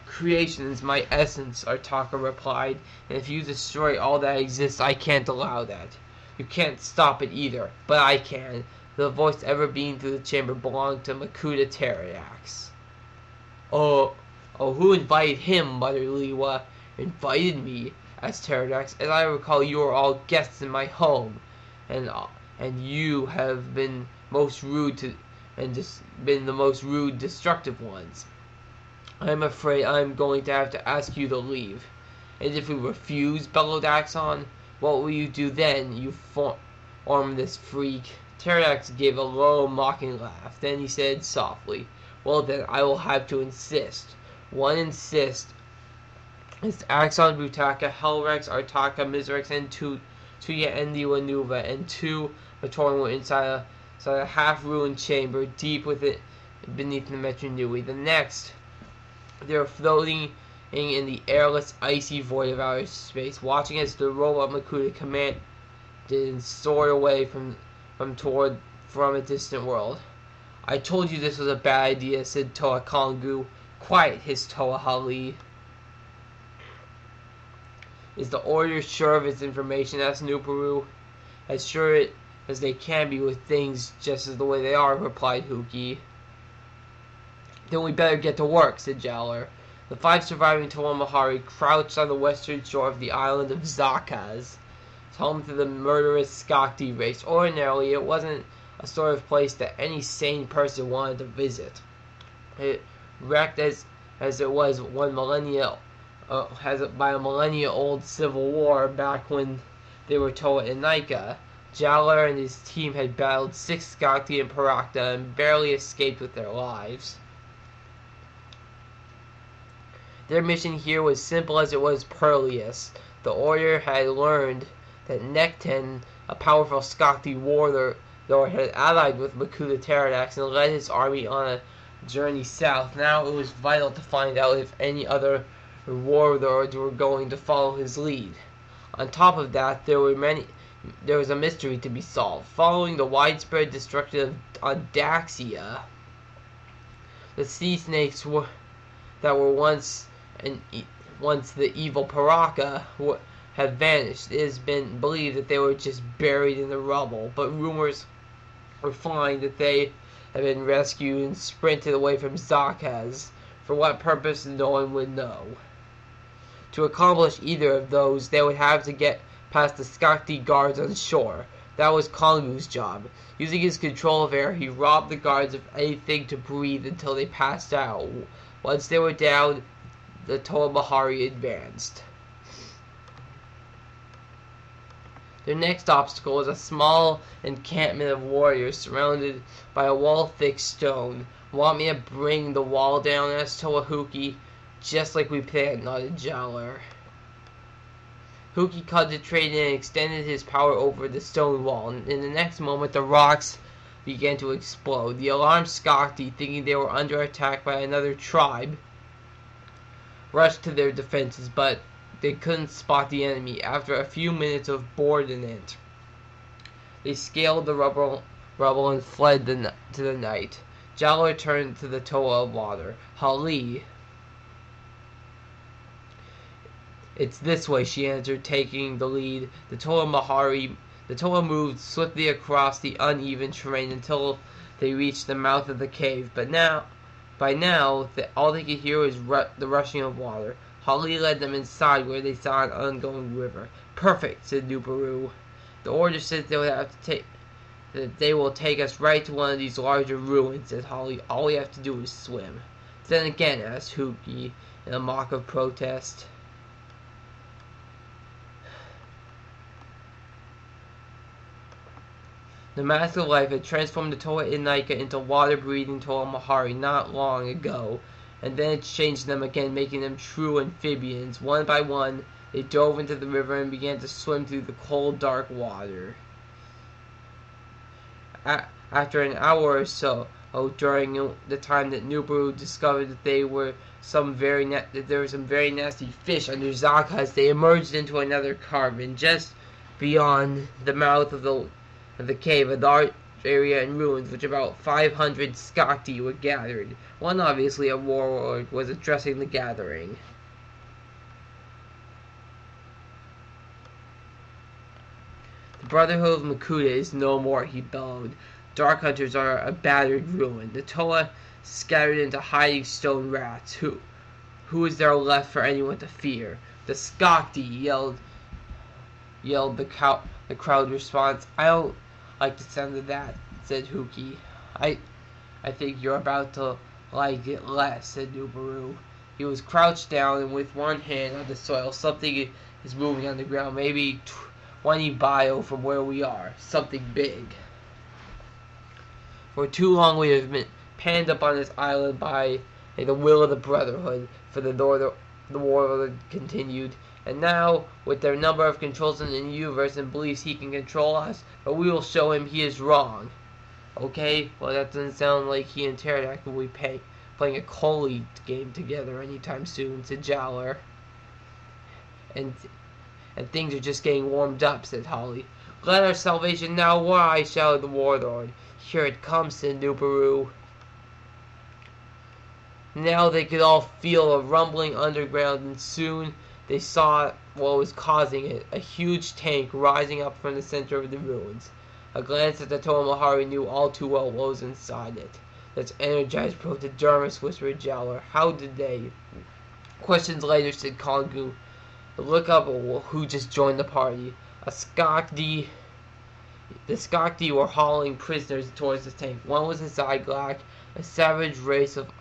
[SPEAKER 1] Creation is my essence, Artakha replied, and if you destroy all that exists, I can't allow that. You can't stop it either, but I can. The voice ever beamed through the chamber belonged to Makuta Teriax. Oh, who invited him? Muttered Lewa. Invited me? Asked Teriax. As I recall, you are all guests in my home, and you have been most rude to, and just been the most rude, destructive ones. I'm afraid I'm going to have to ask you to leave. And if we refuse, bellowed Axonn, what will you do then, you formless freak? Teriax gave a low, mocking laugh. Then he said softly, well then, I will have to insist. One insist. It's Axonn, Butaka, Helrex, Artakha, Mizrex, and Tuyet and Liwanuva, and two Matoran were inside a half-ruined chamber deep beneath the Metru Nui. The next, they were floating in the airless, icy void of outer space, watching as the robot Makuta commanded and soared away from a distant world. I told you this was a bad idea, said Toa Kongu. Quiet, hissed Toa Hali. Is the order sure of its information? Asked Nuparu. As sure as they can be with things just as the way they are, replied Huki. Then we better get to work, said Jowler. The 5 surviving Toa Mahari crouched on the western shore of the island of Zakaz, home to the murderous Skakti race. Ordinarily, it wasn't a sort of place that any sane person wanted to visit. It wrecked as it was one millennia, by a millennia-old civil war back when they were Toa and Nika. Jowler and his team had battled 6 Skakti and Parakta and barely escaped with their lives. Their mission here was simple as it was perilous. The Order had learned that Nekten, a powerful Skakti warlord, had allied with Makuta Teriax and led his army on a journey south. Now it was vital to find out if any other warlords were going to follow his lead. On top of that, there was a mystery to be solved. Following the widespread destruction on Daxia, the sea snakes that were once the evil Paraka have vanished. It has been believed that they were just buried in the rubble, but rumors were flying that they have been rescued and sprinted away from Zakaz. For what purpose, no one would know. To accomplish either of those, they would have to get past the Skakti guards on shore. That was Kongu's job. Using his control of air, he robbed the guards of anything to breathe until they passed out. Once they were down, the Toa Mahari advanced. Their next obstacle was a small encampment of warriors surrounded by a wall of thick stone. Want me to bring the wall down? Asked Toa Huki. Just like we planned, nodded Jowler. Huki concentrated and extended his power over the stone wall, and in the next moment the rocks began to explode. The alarmed Skakti, thinking they were under attack by another tribe, rushed to their defenses, but they couldn't spot the enemy. After a few minutes of boredom, they scaled the rubble and fled to the night. Jowler turned to the Toa of water. Hali. It's this way, she answered, taking the lead. The Toa moved swiftly across the uneven terrain until they reached the mouth of the cave. By now, all they could hear was the rushing of water. Hali led them inside where they saw an ongoing river. Perfect, said Nuparu. The Order says they will take us right to one of these larger ruins, said Hali. All we have to do is swim. Then again, asked Huki in a mock of protest. The mask of life had transformed the Toa Inika into water-breathing Toa Mahari not long ago, and then it changed them again, making them true amphibians. One by one, they dove into the river and began to swim through the cold, dark water. After an hour or so, during the time that Nubaru discovered that there were some very nasty fish under Saga, as they emerged into another cavern just beyond the mouth of the cave, a large area in ruins, which about 500 Skakti were gathered. One, obviously a warlord, was addressing the gathering. The Brotherhood of Makuta is no more, he bellowed. Dark Hunters are a battered ruin. The Toa scattered into hiding stone rats. Who is there left for anyone to fear? The Skakti, yelled the crowd response. I don't like the sound of that, said Huki. I think you're about to like it less, said Nubaru. He was crouched down, and with one hand on the soil, something is moving on the ground, maybe 20 bio from where we are. Something big. For too long we have been panned up on this island by the will of the Brotherhood, for the warlord continued. And now, with their number of controls in the universe and believes he can control us, but we will show him he is wrong. Okay? Well, that doesn't sound like he and Pterodactyl will be playing a Coley game together anytime soon, said Jowler. And things are just getting warmed up, said Holly. Let our salvation now rise, shouted the warlord. Here it comes, said Nubaru. Now they could all feel a rumbling underground, and soon they saw what was causing it, a huge tank rising up from the center of the ruins. A glance at the Toa Mahari knew all too well what was inside it. That's energized protodermis, whispered Jowler. How did they? Questions later, said Kongu. Look up who just joined the party. The Skakti were hauling prisoners towards the tank. One was a Zyglak, a savage race of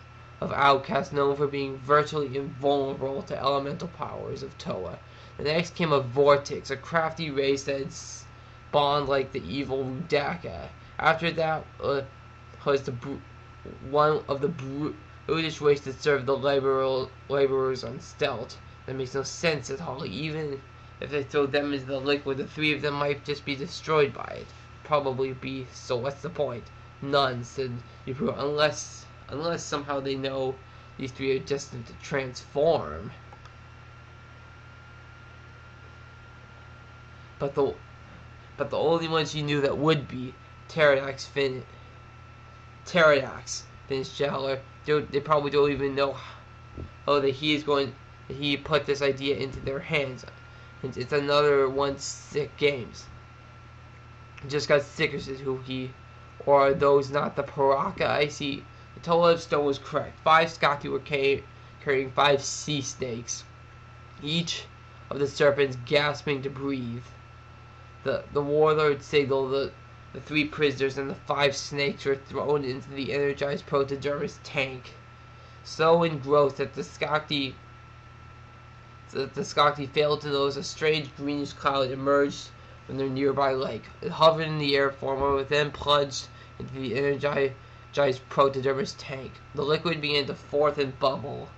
[SPEAKER 1] outcasts known for being virtually invulnerable to elemental powers of Toa. The next came a Vortex, a crafty race that had spawned like the evil Rudaka. After that was one of the brutish race that served the laborers on stealth. That makes no sense, said Holly. Even if they throw them into the liquid, the three of them might just be destroyed by it. Probably be, so what's the point? None, said Yupuru, unless somehow they know these three are destined to transform. But the only ones you knew that would be Pterodax, finished Jowler. They probably don't even know that he put this idea into their hands. And it's another one sick games. It just got sicker, says Huki. Or are those not the Paraka? I see. The Toa of Stone was correct. 5 Skaki were carrying 5 sea snakes, each of the serpents gasping to breathe. The warlord signaled the 3 prisoners, and the 5 snakes were thrown into the energized protodermis tank. So engrossed that the Skaki failed to notice a strange greenish cloud emerged from their nearby lake. It hovered in the air for a moment, then plunged into the energized protodermis tank. The liquid began to froth and bubble.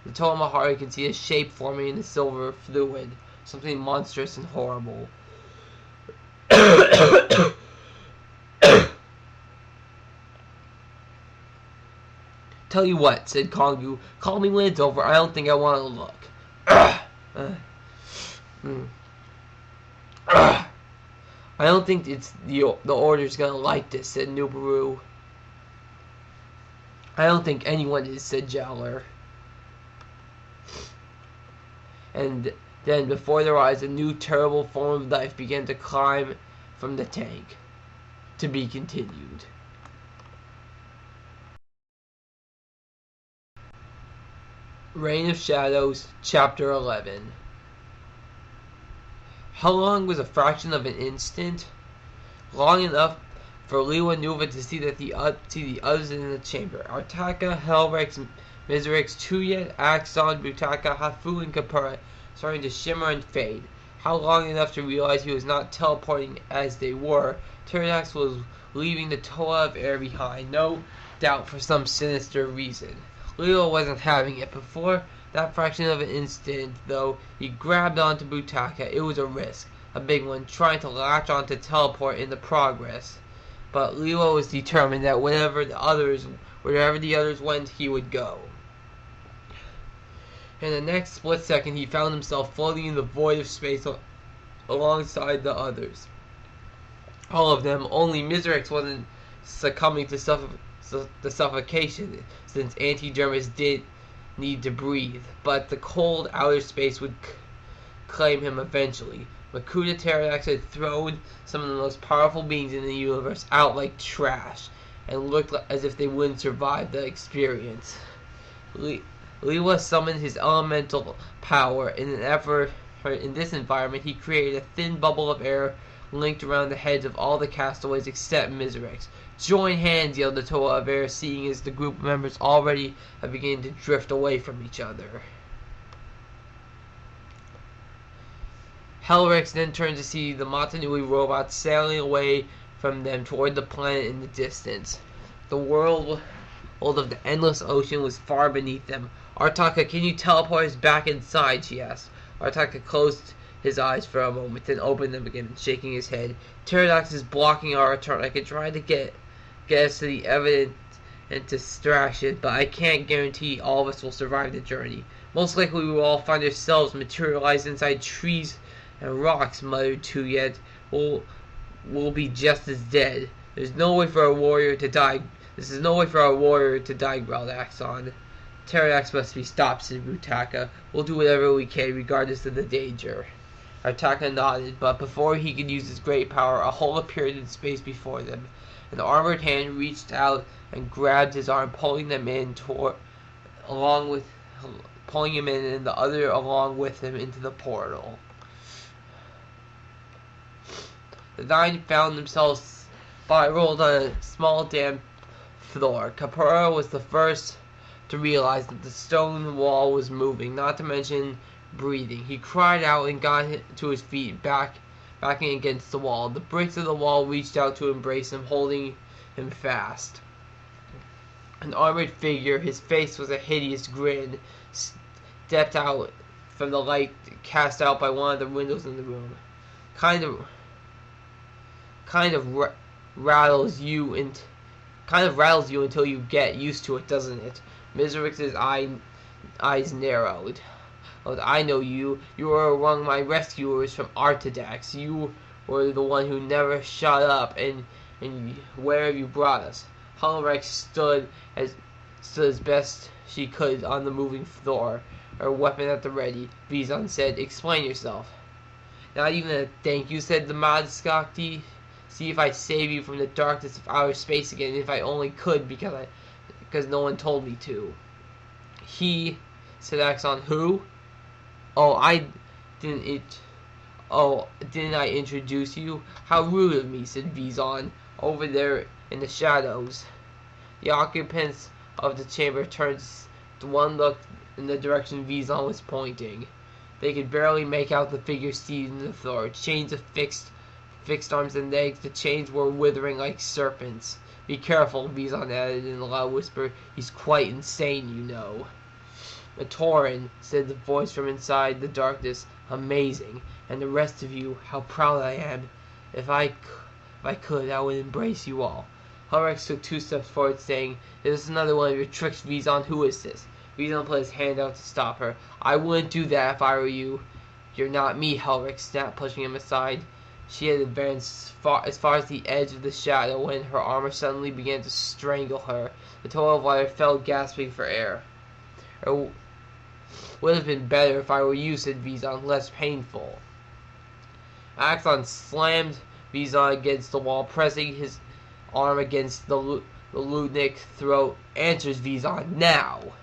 [SPEAKER 1] The Toa Mahari could see a shape forming in the silver fluid, something monstrous and horrible. Tell you what, said Kongu. Call me when it's over. I don't think I want to look. I don't think it's the Order's gonna like this, said Nubaru. I don't think anyone is, said Jowler. And then, before their eyes, a new terrible form of life began to climb from the tank. To be continued. Reign of Shadows, Chapter 11. How long was a fraction of an instant? Long enough for Liwa Nuva to see the others in the chamber. Artakha, Helrex, Mizrex, Tuyet, Axonn, Butaka, Hafu, and Kapura starting to shimmer and fade. How long enough to realize he was not teleporting as they were? Pterodax was leaving the Toa of Air behind, no doubt for some sinister reason. Leo wasn't having it. Before that fraction of an instant, though, he grabbed onto Artakha. It was a risk, a big one, trying to latch on to teleport in the progress. But Leo was determined that wherever the others went, he would go. In the next split second, he found himself floating in the void of space alongside the others. All of them, only Mizrax wasn't succumbing to the suffocation, since Antidermis did need to breathe, but the cold outer space would claim him eventually. Makuta Pterodax had thrown some of the most powerful beings in the universe out like trash, and looked as if they wouldn't survive the experience. Lewa summoned his elemental power in an effort. In this environment, he created a thin bubble of air linked around the heads of all the castaways except Mizrax. "Join hands," yelled the Toa of Air, seeing as the group members already had begun to drift away from each other. Helrix then turned to see the Mata Nui robots sailing away from them toward the planet in the distance. The world of the endless ocean was far beneath them. "Artakha, can you teleport us back inside?" she asked. Artakha closed his eyes for a moment, then opened them again, shaking his head. "Pterodax is blocking our return. I could try to get us to the evident and distraction, but I can't guarantee all of us will survive the journey. Most likely we will all find ourselves materialized inside trees and rocks," muttered Tuyet. We'll be just as dead. There's no way for a warrior to die. This is no way for a warrior to die," growled Axonn. "Pterodax must be stopped," said Artakha. "We'll do whatever we can, regardless of the danger." Artakha nodded, but before he could use his great power, a hole appeared in space before them. An armored hand reached out and grabbed his arm, pulling him in, and the other along with him into the portal. The nine found themselves spiraled on a small damp floor. Capura was the first to realize that the stone wall was moving, not to mention breathing. He cried out and got to his feet, backing against the wall. The bricks of the wall reached out to embrace him, holding him fast. An armored figure, his face was a hideous grin, stepped out from the light cast out by one of the windows in the room. Kind of rattles you until you get used to it, doesn't it? Mizrax's eyes narrowed. "Oh, I know you. You were among my rescuers from Artakha. You were the one who never shut up, and where have you brought us?" Helrex stood as best she could on the moving floor, her weapon at the ready. Vison said, "Explain yourself." "Not even a thank you," said the Madskakti. "See if I save you from the darkness of outer space again, if I only could, because no one told me to." "He," said Axonn. "Who?" Didn't I introduce you? How rude of me," said Vison. "Over there in the shadows." The occupants of the chamber turned one look in the direction Vison was pointing. They could barely make out the figure seated in the floor. Chains of fixed arms and legs. The chains were withering like serpents. "Be careful," Vison added in a loud whisper. "He's quite insane, you know." "Matoran," said the voice from inside the darkness. "Amazing. And the rest of you, how proud I am. If I could, I would embrace you all." Helrex took 2 steps forward, saying, "This is another one of your tricks, Vison. Who is this?" Vison put his hand out to stop her. "I wouldn't do that if I were you." "You're not me," Helrex snapped, pushing him aside. She had advanced as far as the edge of the shadow when her armor suddenly began to strangle her. The Toa of Water fell, gasping for air. "It would have been better if I were you," said Vison, "less painful." Axonn slammed Vison against the wall, pressing his arm against the Ludnic throat. "Answers, Vison, now!"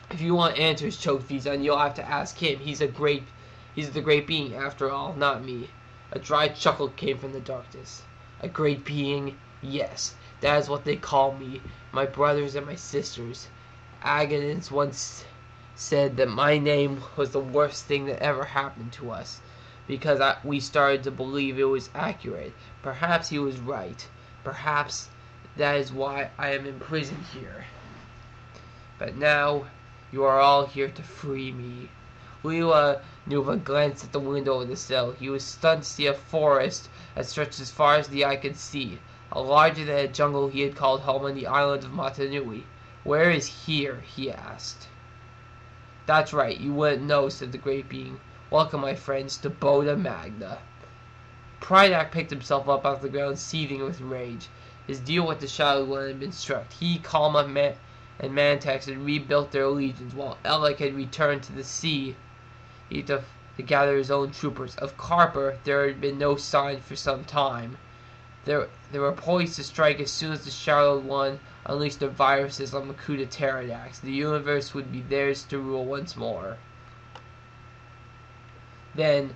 [SPEAKER 1] "If you want answers," choked Vison, "you'll have to ask him. He's the great being, after all, not me." A dry chuckle came from the darkness. "A great being? Yes, that is what they call me, my brothers and my sisters. Agonins once said that my name was the worst thing that ever happened to us, because we started to believe it was accurate. Perhaps he was right. Perhaps That is why I am in prison here. But now, you are all here to free me. Lila Nuva glanced at the window of the cell. He was stunned to see a forest that stretched as far as the eye could see, a larger than a jungle he had called home on the island of Mata Nui. Where is here? He asked. That's right, you wouldn't know, said the great being. Welcome, my friends, to Boda Magna. Prydak picked himself up off the ground, seething with rage. His deal with the Shadow One had been struck. He, Kalma, and Mantex had rebuilt their legions, while Elec had returned to the sea to gather his own troopers. Of Carper, there had been no sign for some time. They were poised to strike as soon as the Shadow One unleashed their viruses on Makuta Pterodax. The universe would be theirs to rule once more. Then,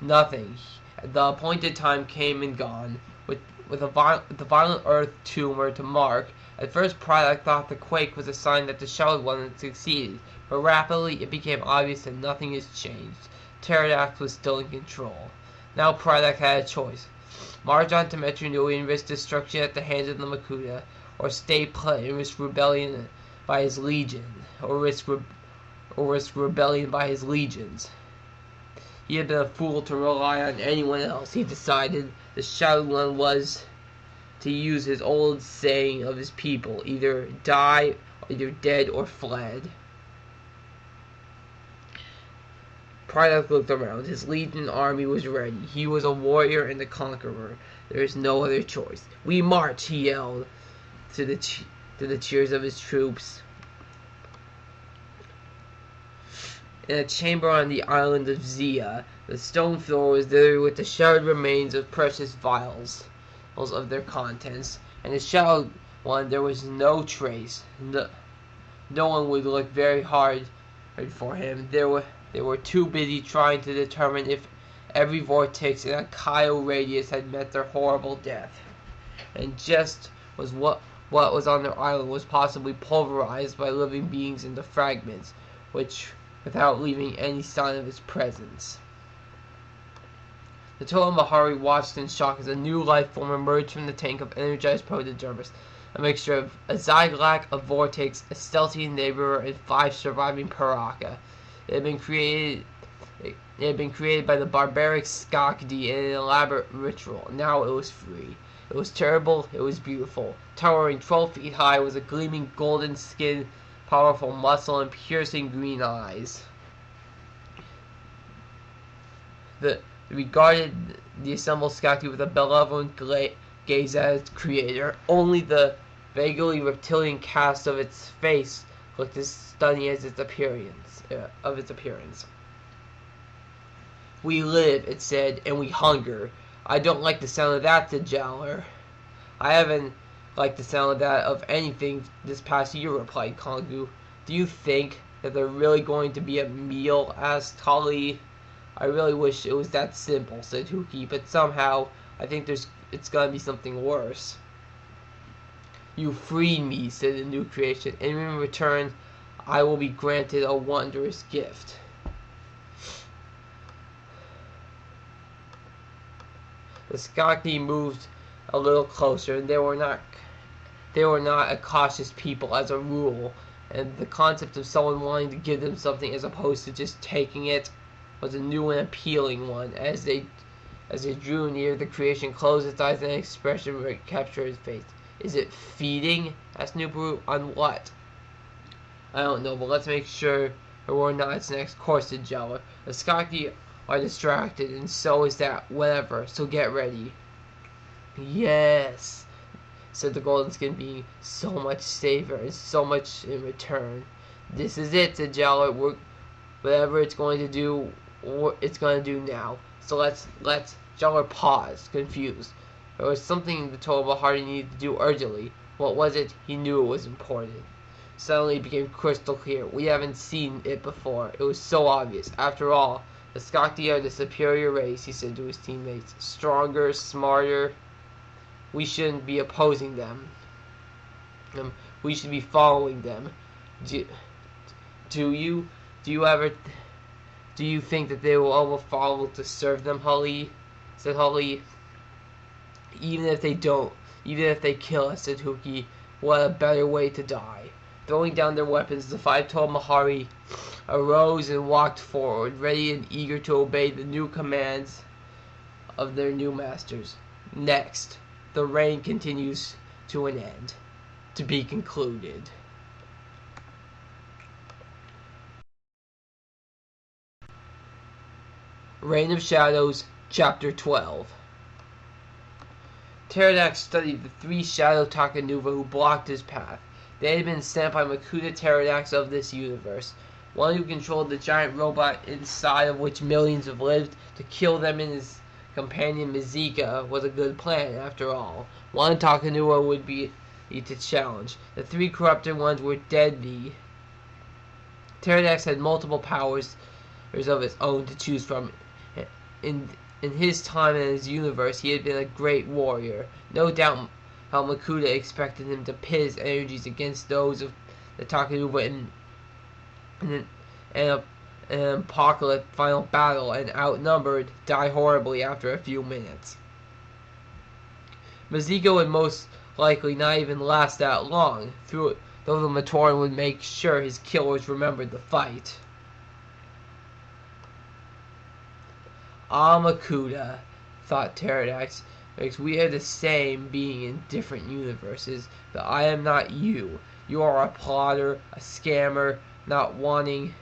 [SPEAKER 1] nothing. The appointed time came and gone, with the violent earth tumor to mark. At first, Prydak thought the quake was a sign that the Shadow One had succeeded, but rapidly it became obvious that nothing had changed. Pterodax was still in control. Now Prydak had a choice. March on to Metru Nui and risk destruction at the hands of the Makuta, or stay put and risk rebellion by his legion, or risk rebellion by his legions. He had been a fool to rely on anyone else. He decided the Shadow One was to use his old saying of his people, either die, either dead or fled. Prydak looked around. His legion army was ready. He was a warrior and a conqueror. There is no other choice. We march, he yelled to the cheers of his troops. In a chamber on the island of Zia, the stone floor was littered with the shattered remains of precious vials of their contents, and the Shadow One there was no trace. No one would look very hard for him. They were too busy trying to determine if every vortex in a Kyo radius had met their horrible death, and just was what was on their island was possibly pulverized by living beings into fragments, without leaving any sign of its presence. The Toa Mahari watched in shock as a new life form emerged from the tank of energized protodermis, a mixture of a Zyglak, a Vortex, a stealthy Neighborer, and 5 surviving Paraka. It had been created by the barbaric Skakdi in an elaborate ritual. Now it was free. It was terrible, it was beautiful. Towering 12 feet high was a gleaming golden skin, powerful muscle, and piercing green eyes. They regarded the assembled Skakdi with a benevolent gaze at its creator. Only the vaguely reptilian cast of its face looked as stunning as its appearance. We live, it said, and we hunger. I don't like the sound of that, said Jowler. I haven't liked the sound of that of anything this past year, replied Kongu. Do you think that they're really going to be a meal? Asked Holly. I really wish it was that simple, said Huki, but somehow I think it's gonna be something worse. You freed me, said the new creation, and in return I will be granted a wondrous gift. The Skakdi moved a little closer, and they were not a cautious people as a rule, and the concept of someone wanting to give them something as opposed to just taking it was a new and appealing one. As they drew near, the creation closed its eyes and an expression captured his face. Is it feeding? Asked Nubaru. On what? I don't know, but let's make sure we're not its next course, said Jella. The Skakdi are distracted, and so is that whatever, so get ready. Yes, said the golden skin being, so much savor and so much in return. This is it, said Jowler. Whatever it's going to do, it's going to do now. So let's. Jowler paused, confused. There was something the Toa Mahari needed to do urgently. What was it? He knew it was important. Suddenly it became crystal clear. We haven't seen it before. It was so obvious. After all, the Skakdi are the superior race, he said to his teammates. Stronger, smarter. We shouldn't be opposing them. We should be following them. Do you think that they will all follow to serve them, Holly? Said Holly. Even if they don't, Even if they kill us, said Huki, what a better way to die. Throwing down their weapons, the 5 Mahari arose and walked forward, ready and eager to obey the new commands of their new masters. Next, the reign continues to an end. To be concluded. Reign of Shadows, Chapter 12. Pterodax studied the 3 Shadow Takanuva who blocked his path. They had been sent by Makuta Pterodax of this universe, one who controlled the giant robot inside of which millions have lived. To kill them and his companion Mazika was a good plan, after all. One Takanuva would be to challenge. The 3 corrupted ones were deadly. Pterodax had multiple powers of his own to choose from. In his time and his universe, he had been a great warrior. No doubt how Makuta expected him to pit his energies against those of the Takanuva in an apocalyptic final battle, and outnumbered, die horribly after a few minutes. Mazika would most likely not even last that long, though the Matoran would make sure his killers remembered the fight. Ah, Makuta, thought Pterodax, we are the same being in different universes, but I am not you. You are a plotter, a scammer, not wanting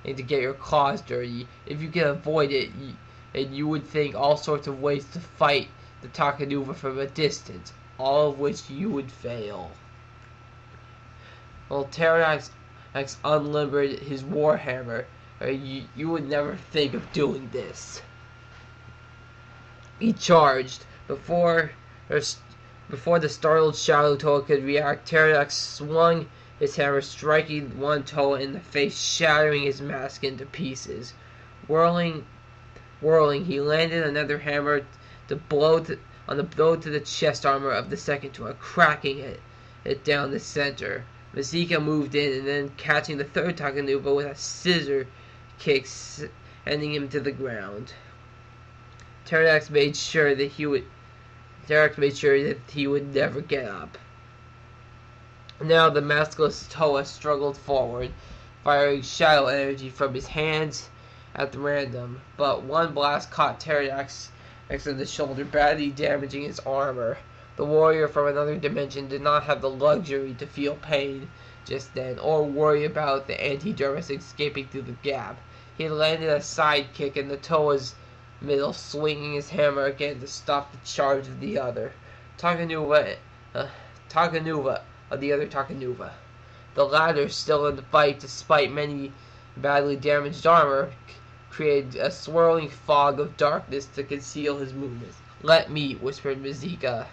[SPEAKER 1] to get your claws dirty. If you can avoid it, you would think all sorts of ways to fight the Takanuva from a distance, all of which you would fail. Well, Pterodax unlimbered his warhammer. You would never think of doing this. He charged. Before the startled Shadow Toa could react, Pterodax swung his hammer, striking one Toa in the face, shattering his mask into pieces. Whirling, he landed another hammer on the blow to the chest armor of the second Toa, cracking it down the center. Mazika moved in and then catching the 3rd Takanuva with a scissor kick, sending him to the ground. Pterodax made sure that he would never get up. Now the maskless Toa struggled forward, firing shadow energy from his hands at random, but one blast caught Pterodax in the shoulder, badly damaging his armor. The warrior from another dimension did not have the luxury to feel pain just then, or worry about the antidermis escaping through the gap. He had landed a side kick in the Toa's middle, swinging his hammer again to stop the charge of the other Takanuva, of the other Takanuva. The latter, still in the fight despite many badly damaged armor, created a swirling fog of darkness to conceal his movements. "Let me," whispered Mazika.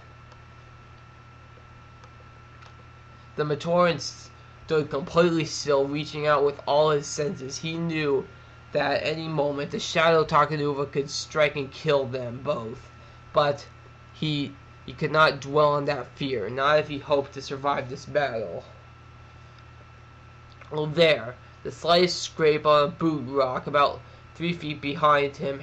[SPEAKER 1] The Matoran stood completely still, reaching out with all his senses. He knew that at any moment the Shadow Takanuva could strike and kill them both, but he could not dwell on that fear, not if he hoped to survive this battle. Well, there, the slightest scrape on a boot rock about 3 feet behind him,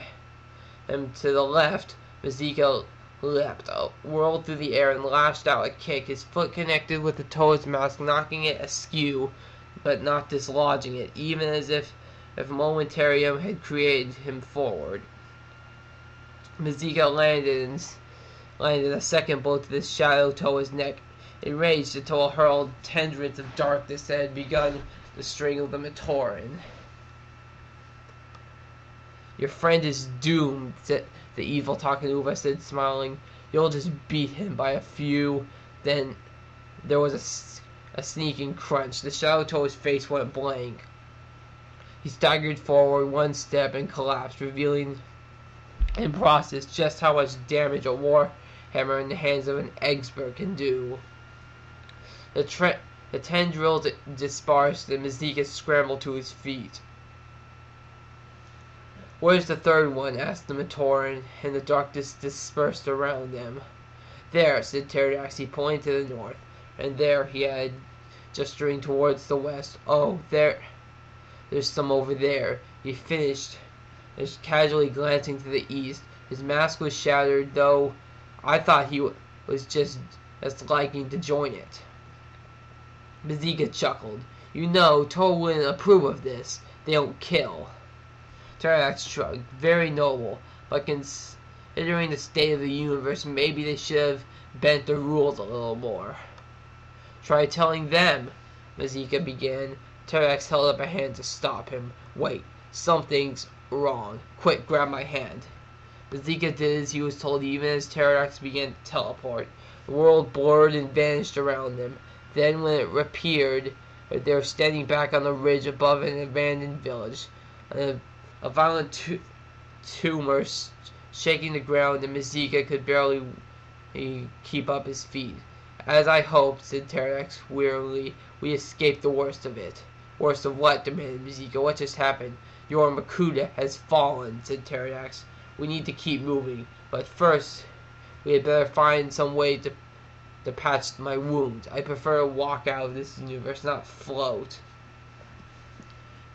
[SPEAKER 1] and to the left, Mazika leapt, whirled through the air, and lashed out a kick. His foot connected with the Toa's mask, knocking it askew, but not dislodging it, even as if Momentarium had created him forward. Mazika landed a second blow to the Shadow Toa's neck. Enraged, the Toa hurled tendrils of darkness that had begun to strangle the Matoran. "Your friend is doomed," the evil Takanuva said, smiling. "You'll just beat him by a few." Then there was a sneaking crunch. The Shadow Toa's face went blank. He staggered forward 1 step and collapsed, revealing in process just how much damage a warhammer in the hands of an expert can do. The tendrils dispersed and Mazika scrambled to his feet. "Where's the 3rd one?" asked the Matoran, and the darkness dispersed around them. "There," said Pterodax, pointing to the north. "And there," he added, gesturing towards the west. "Oh, there's some over there," he finished, casually glancing to the east. His mask was shattered, though I thought he was just as liking to join it. Mazika chuckled. You know, Toa wouldn't approve of this. They don't kill. Pterodax shrugged. Very noble, but considering the state of the universe, maybe they should have bent the rules a little more. Try telling them, Mazika began. Pterodax held up a hand to stop him. Wait, something's wrong. Quick, grab my hand. Mazika did as he was told even as Pterodax began to teleport. The world blurred and vanished around them. Then when it reappeared, they were standing back on the ridge above an abandoned village. A violent tumor shaking the ground, and Mazika could barely keep up his feet. As I hoped, said Pterodax wearily, we escaped the worst of it. Worst of what? Demanded Mazika. What just happened? Your Makuta has fallen, said Pterodax. We need to keep moving, but first we had better find some way to patch my wound. I prefer to walk out of this universe, not float.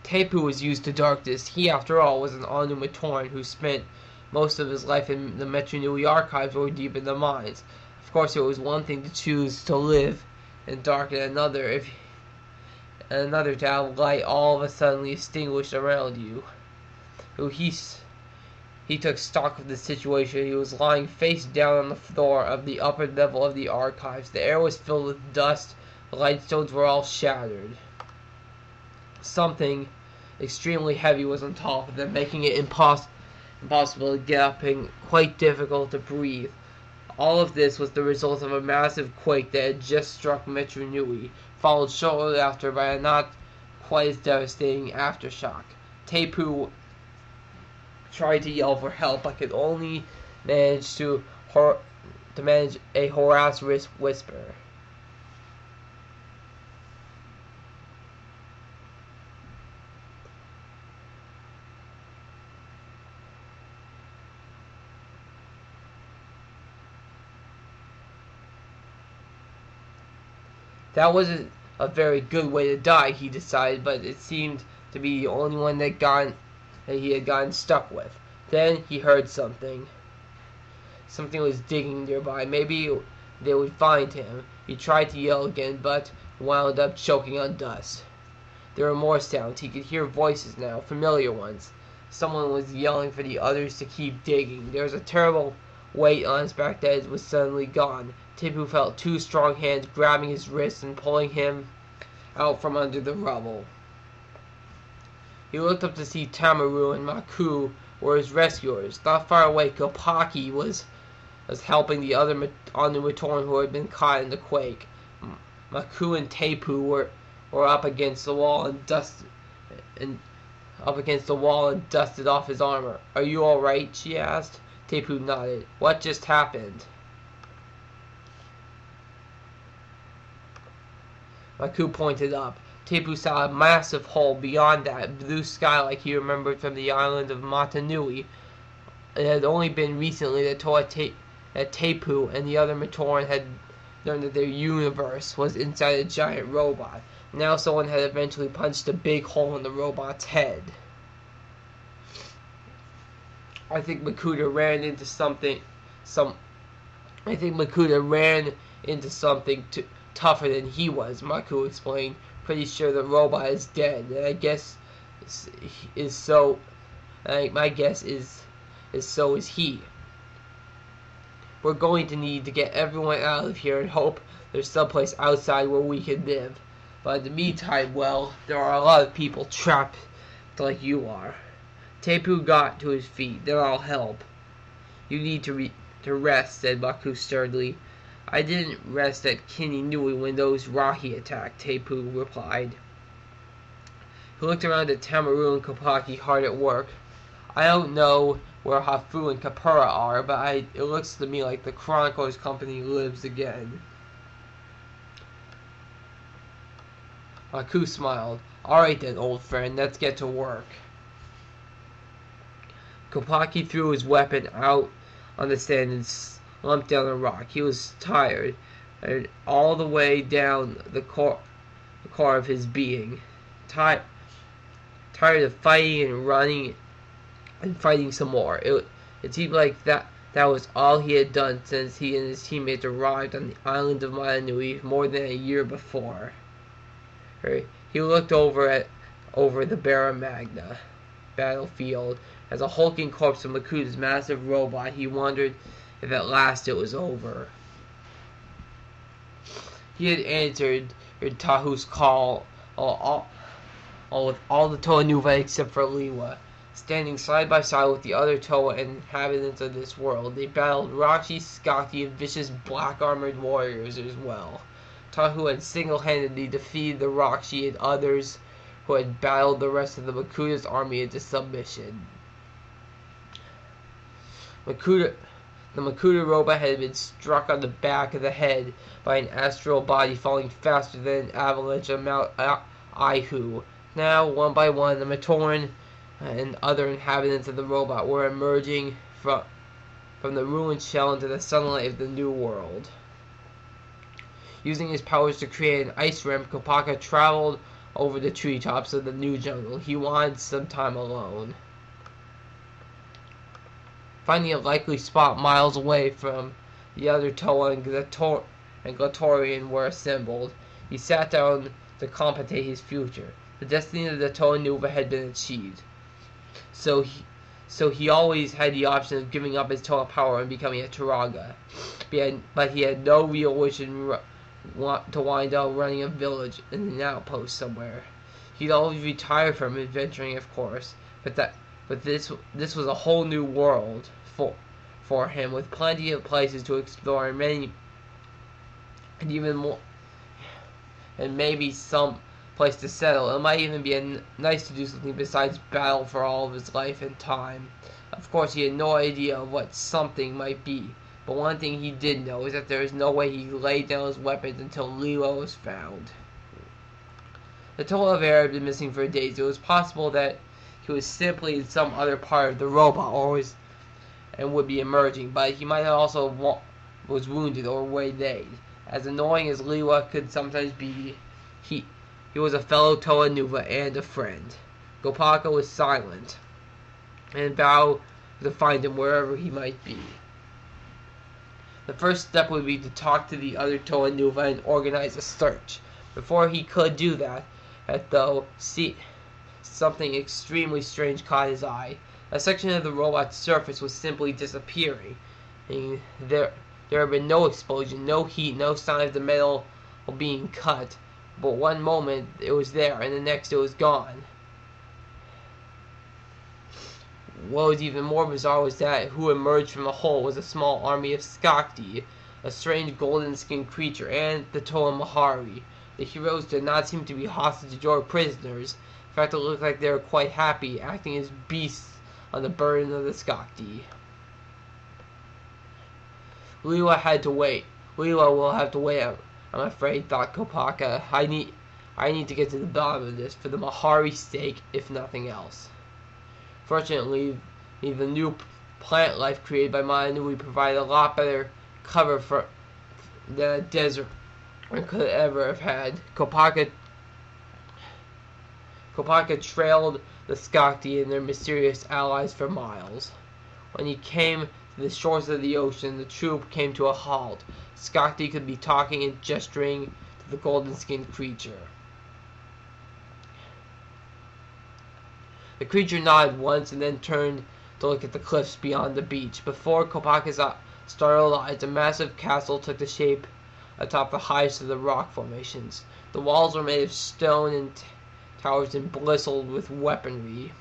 [SPEAKER 1] Tahu was used to darkness. He, after all, was an Onumatoran who spent most of his life in the Metru Nui archives or deep in the mines. Of course, it was one thing to choose to live in dark, and another to have light all of a sudden extinguished around you. He took stock of the situation. He was lying face down on the floor of the upper level of the archives. The air was filled with dust. The light stones were all shattered. Something extremely heavy was on top of them, making it impossible to get up and quite difficult to breathe. All of this was the result of a massive quake that had just struck Metru Nui, followed shortly after by a not quite as devastating aftershock. Tahu tried to yell for help, but could only manage to manage a harassed whisper. That wasn't a very good way to die, he decided, but it seemed to be the only one that he had gotten stuck with. Then he heard something. Something was digging nearby. Maybe they would find him. He tried to yell again, but wound up choking on dust. There were more sounds. He could hear voices now, familiar ones. Someone was yelling for the others to keep digging. There was a terrible weight on his back that was suddenly gone. Tahu felt two strong hands grabbing his wrists and pulling him out from under the rubble. He looked up to see Tamaru and Maku were his rescuers. Not far away, Kopaki was helping the other Onumatoran who had been caught in the quake. Maku and Tahu were up against the wall and dusted off his armor. Are you all right? She asked. Tahu nodded. What just happened? Maku pointed up. Tahu saw a massive hole beyond that blue sky like he remembered from the island of Mata Nui. It had only been recently that Tahu and the other Matoran had learned that their universe was inside a giant robot. Now someone had eventually punched a big hole in the robot's head. I think Makuta ran into something tougher than he was, Maku explained. Pretty sure the robot is dead, and my guess is so is he. We're going to need to get everyone out of here and hope there's someplace outside where we can live. But in the meantime, well, there are a lot of people trapped like you are. Tahu got to his feet. Then I'll help. You need to rest, said Maku sternly. I didn't rest at Kini Nui when those Rahi attacked, Tahu replied. He looked around at Tamaru and Kopaki hard at work. I don't know where Hafu and Kapura are, but it looks to me like the Chronicler's Company lives again. Maku smiled. Alright then, old friend, let's get to work. Kopaki threw his weapon out on the sand and slumped down a rock. He was tired, and all the way down the core of his being. Tired of fighting and running and fighting some more. It seemed like that That was all he had done since he and his teammates arrived on the island of Mata Nui more than a year before. He looked over the Barra Magna battlefield. As a hulking corpse of Makuta's massive robot, he wondered if at last it was over. He had answered Tahu's call with all the Toa Nui except for Liwa. Standing side by side with the other Toa inhabitants of this world, they battled Rashi, Skakti, and vicious black-armored warriors as well. Tahu had single-handedly defeated the Rakshi and others who had battled the rest of the Makuta's army into submission. The Makuta robot had been struck on the back of the head by an astral body falling faster than an avalanche of Mount Ihu. Now, one by one, the Matoran and other inhabitants of the robot were emerging from the ruined shell into the sunlight of the new world. Using his powers to create an ice ramp, Kopaka traveled over the treetops of the new jungle. He wanted some time alone. Finding a likely spot miles away from the other Toa and Glatorian were assembled, he sat down to contemplate his future. The destiny of the Toa Nui had been achieved. So he always had the option of giving up his Toa power and becoming a Turaga. But he had no real wish to wind up running a village in an outpost somewhere. He'd always retired from adventuring, of course, but this was a whole new world for him, with plenty of places to explore and many, and even more, and maybe some place to settle. It might even be nice to do something besides battle for all of his life and time. Of course, he had no idea of what something might be, but one thing he did know is that there was no way he laid down his weapons until Lilo was found. The Toa of Air had been missing for days. It was possible that he was simply in some other part of the robot and would be emerging, but he might have also was wounded or waylaid. As annoying as Liwa could sometimes be, he was a fellow Toa Nui and a friend. Kopaka was silent and vowed to find him wherever he might be. The first step would be to talk to the other Toa Nui and organize a search. Before he could do that, something extremely strange caught his eye. A section of the robot's surface was simply disappearing. And there had been no explosion, no heat, no sign of the metal being cut. But one moment it was there, and the next it was gone. What was even more bizarre was that who emerged from the hole was a small army of Skakti, a strange golden-skinned creature, and the Toa Mahari. The heroes did not seem to be hostages or prisoners. In fact, it looked like they were quite happy, acting as beasts on the burden of the Skakti. Liwa had to wait. Liwa will have to wait, I'm afraid, thought Kopaka. I need to get to the bottom of this, for the Mahari's sake, if nothing else. Fortunately, the new plant life created by Mata Nui provided a lot better cover than a desert could ever have had. Kopaka trailed the Skakti and their mysterious allies for miles. When he came to the shores of the ocean, the troop came to a halt. Skakti could be talking and gesturing to the golden-skinned creature. The creature nodded once and then turned to look at the cliffs beyond the beach. Before Kopaka's startled eyes, a massive castle took the shape atop the highest of the rock formations. The walls were made of stone and towers and bristled with weaponry.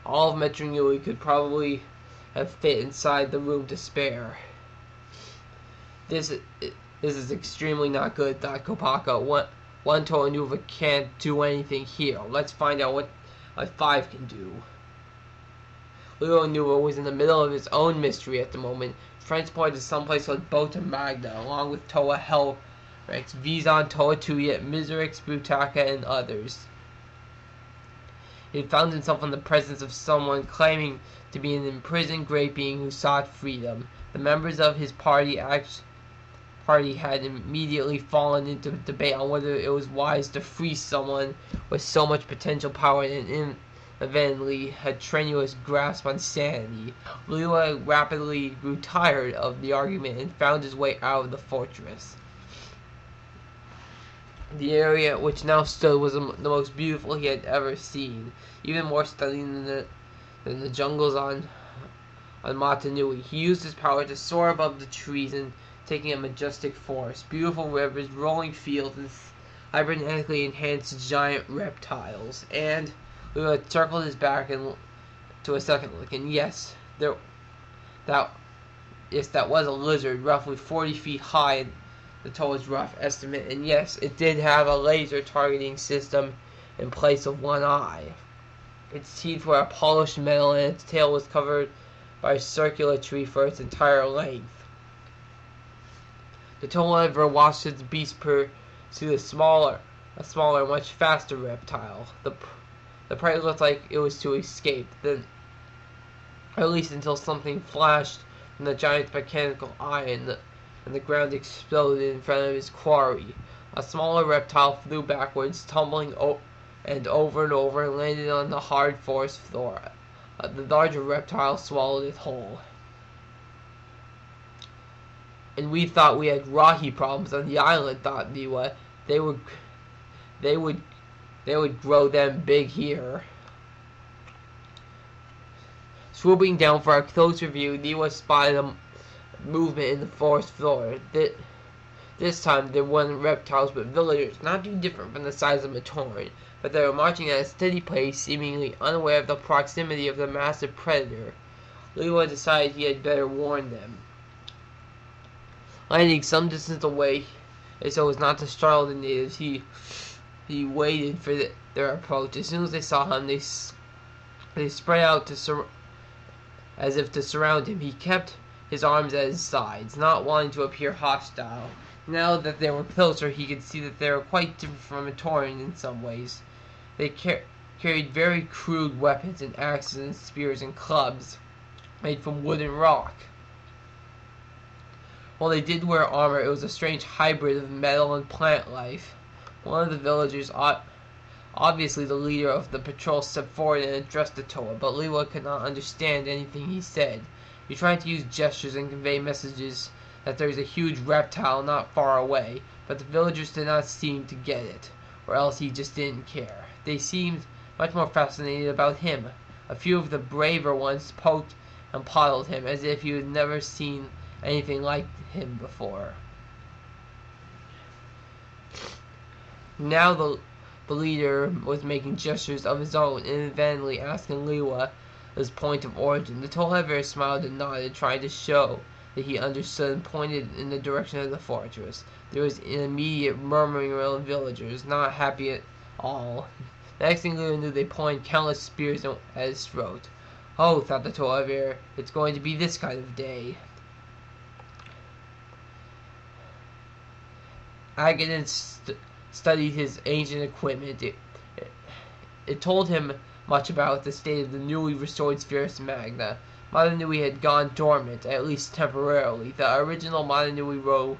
[SPEAKER 1] All of Metru Nui could probably have fit inside the room to spare. This is extremely not good, thought Kopaka. One Toa Nui can't do anything here. Let's find out what a 5 can do. Little Nui was in the middle of his own mystery at the moment, transported to someplace called Bota Magna, along with Toa Hellrex, Vison, Toa Tuyet, Miserix, Brutaka, and others. He had found himself in the presence of someone claiming to be an imprisoned great being who sought freedom. The members of his party had immediately fallen into debate on whether it was wise to free someone with so much potential power and evidently a strenuous grasp on sanity. Lewa rapidly grew tired of the argument and found his way out of the fortress. The area which now stood was the most beautiful he had ever seen, even more stunning than the jungles on Mata Nui. He used his power to soar above the trees and taking a majestic forest, beautiful rivers, rolling fields, and cybernetically enhanced giant reptiles. And we had circled his back and to a second look, and yes, that was a lizard, roughly 40 feet high, the Toa's rough estimate, and yes, it did have a laser targeting system in place of one eye. Its teeth were of polished metal, and its tail was covered by circulatory for its entire length. The Toa ever watched its beast pursue a smaller, much faster reptile. The prey looked like it was to escape, then, at least until something flashed from the giant's mechanical eye and the ground exploded in front of his quarry. A smaller reptile flew backwards, tumbling over and over, and landed on the hard forest floor. The larger reptile swallowed it whole. And we thought we had Rahi problems on the island, thought Niwa. They would grow them big here. Swooping down for a closer view, Niwa spotted a movement in the forest floor. This time there weren't reptiles but villagers, not too different from the size of Matoran, but they were marching at a steady pace, seemingly unaware of the proximity of the massive predator. Lewa decided he had better warn them. Landing some distance away, so as not to startle the natives, he waited for their approach. As soon as they saw him, they spread out as if to surround him. He kept his arms at his sides, not wanting to appear hostile. Now that they were closer, he could see that they were quite different from Matoran in some ways. They carried very crude weapons and axes and spears and clubs made from wood and rock. While they did wear armor, it was a strange hybrid of metal and plant life. One of the villagers, obviously the leader of the patrol, stepped forward and addressed the Toa, but Lewa could not understand anything he said. He tried to use gestures and convey messages that there is a huge reptile not far away, but the villagers did not seem to get it, or else he just didn't care. They seemed much more fascinated about him. A few of the braver ones poked and coddled him as if you had never seen anything like him before. Now the leader was making gestures of his own, inadvertently asking Lewa his point of origin. The Toa smiled and nodded, trying to show that he understood, and pointed in the direction of the fortress. There was an immediate murmuring around the villagers, not happy at all. The next thing Lewa knew, they pointed countless spears at his throat. Oh, thought the Toa, it's going to be this kind of day. Aghanim studied his ancient equipment. It told him much about the state of the newly restored Spherus Magna. Mata Nui had gone dormant, at least temporarily. The original Mata Nui robot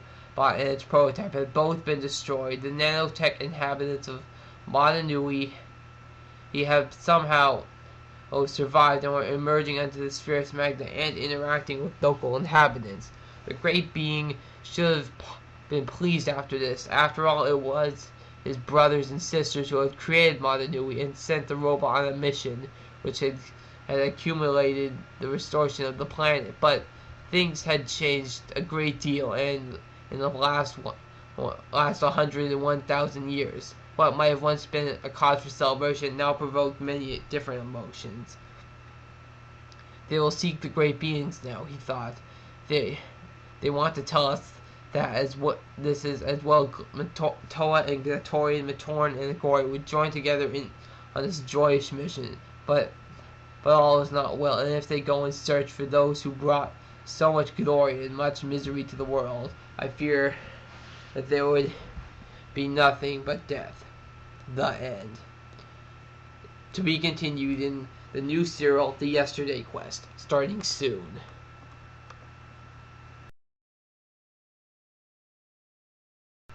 [SPEAKER 1] and its prototype had both been destroyed. The nanotech inhabitants of Mata Nui have somehow survived and were emerging onto the Spherus Magna and interacting with local inhabitants. The great being should have been pleased after this. After all, it was his brothers and sisters who had created Mata Nui and sent the robot on a mission which had accumulated the restoration of the planet. But things had changed a great deal, and in the last 101,000 years, what might have once been a cause for celebration now provoked many different emotions. They will seek the great beings now, he thought. They want to tell us that as what this is as well. Toa and Gatorian, Matoran and Agori would join together on this joyous mission, but all is not well, and if they go and search for those who brought so much glory and much misery to the world, I fear that there would be nothing but death. The end. To be continued in the new serial, The Yesterday Quest, starting soon.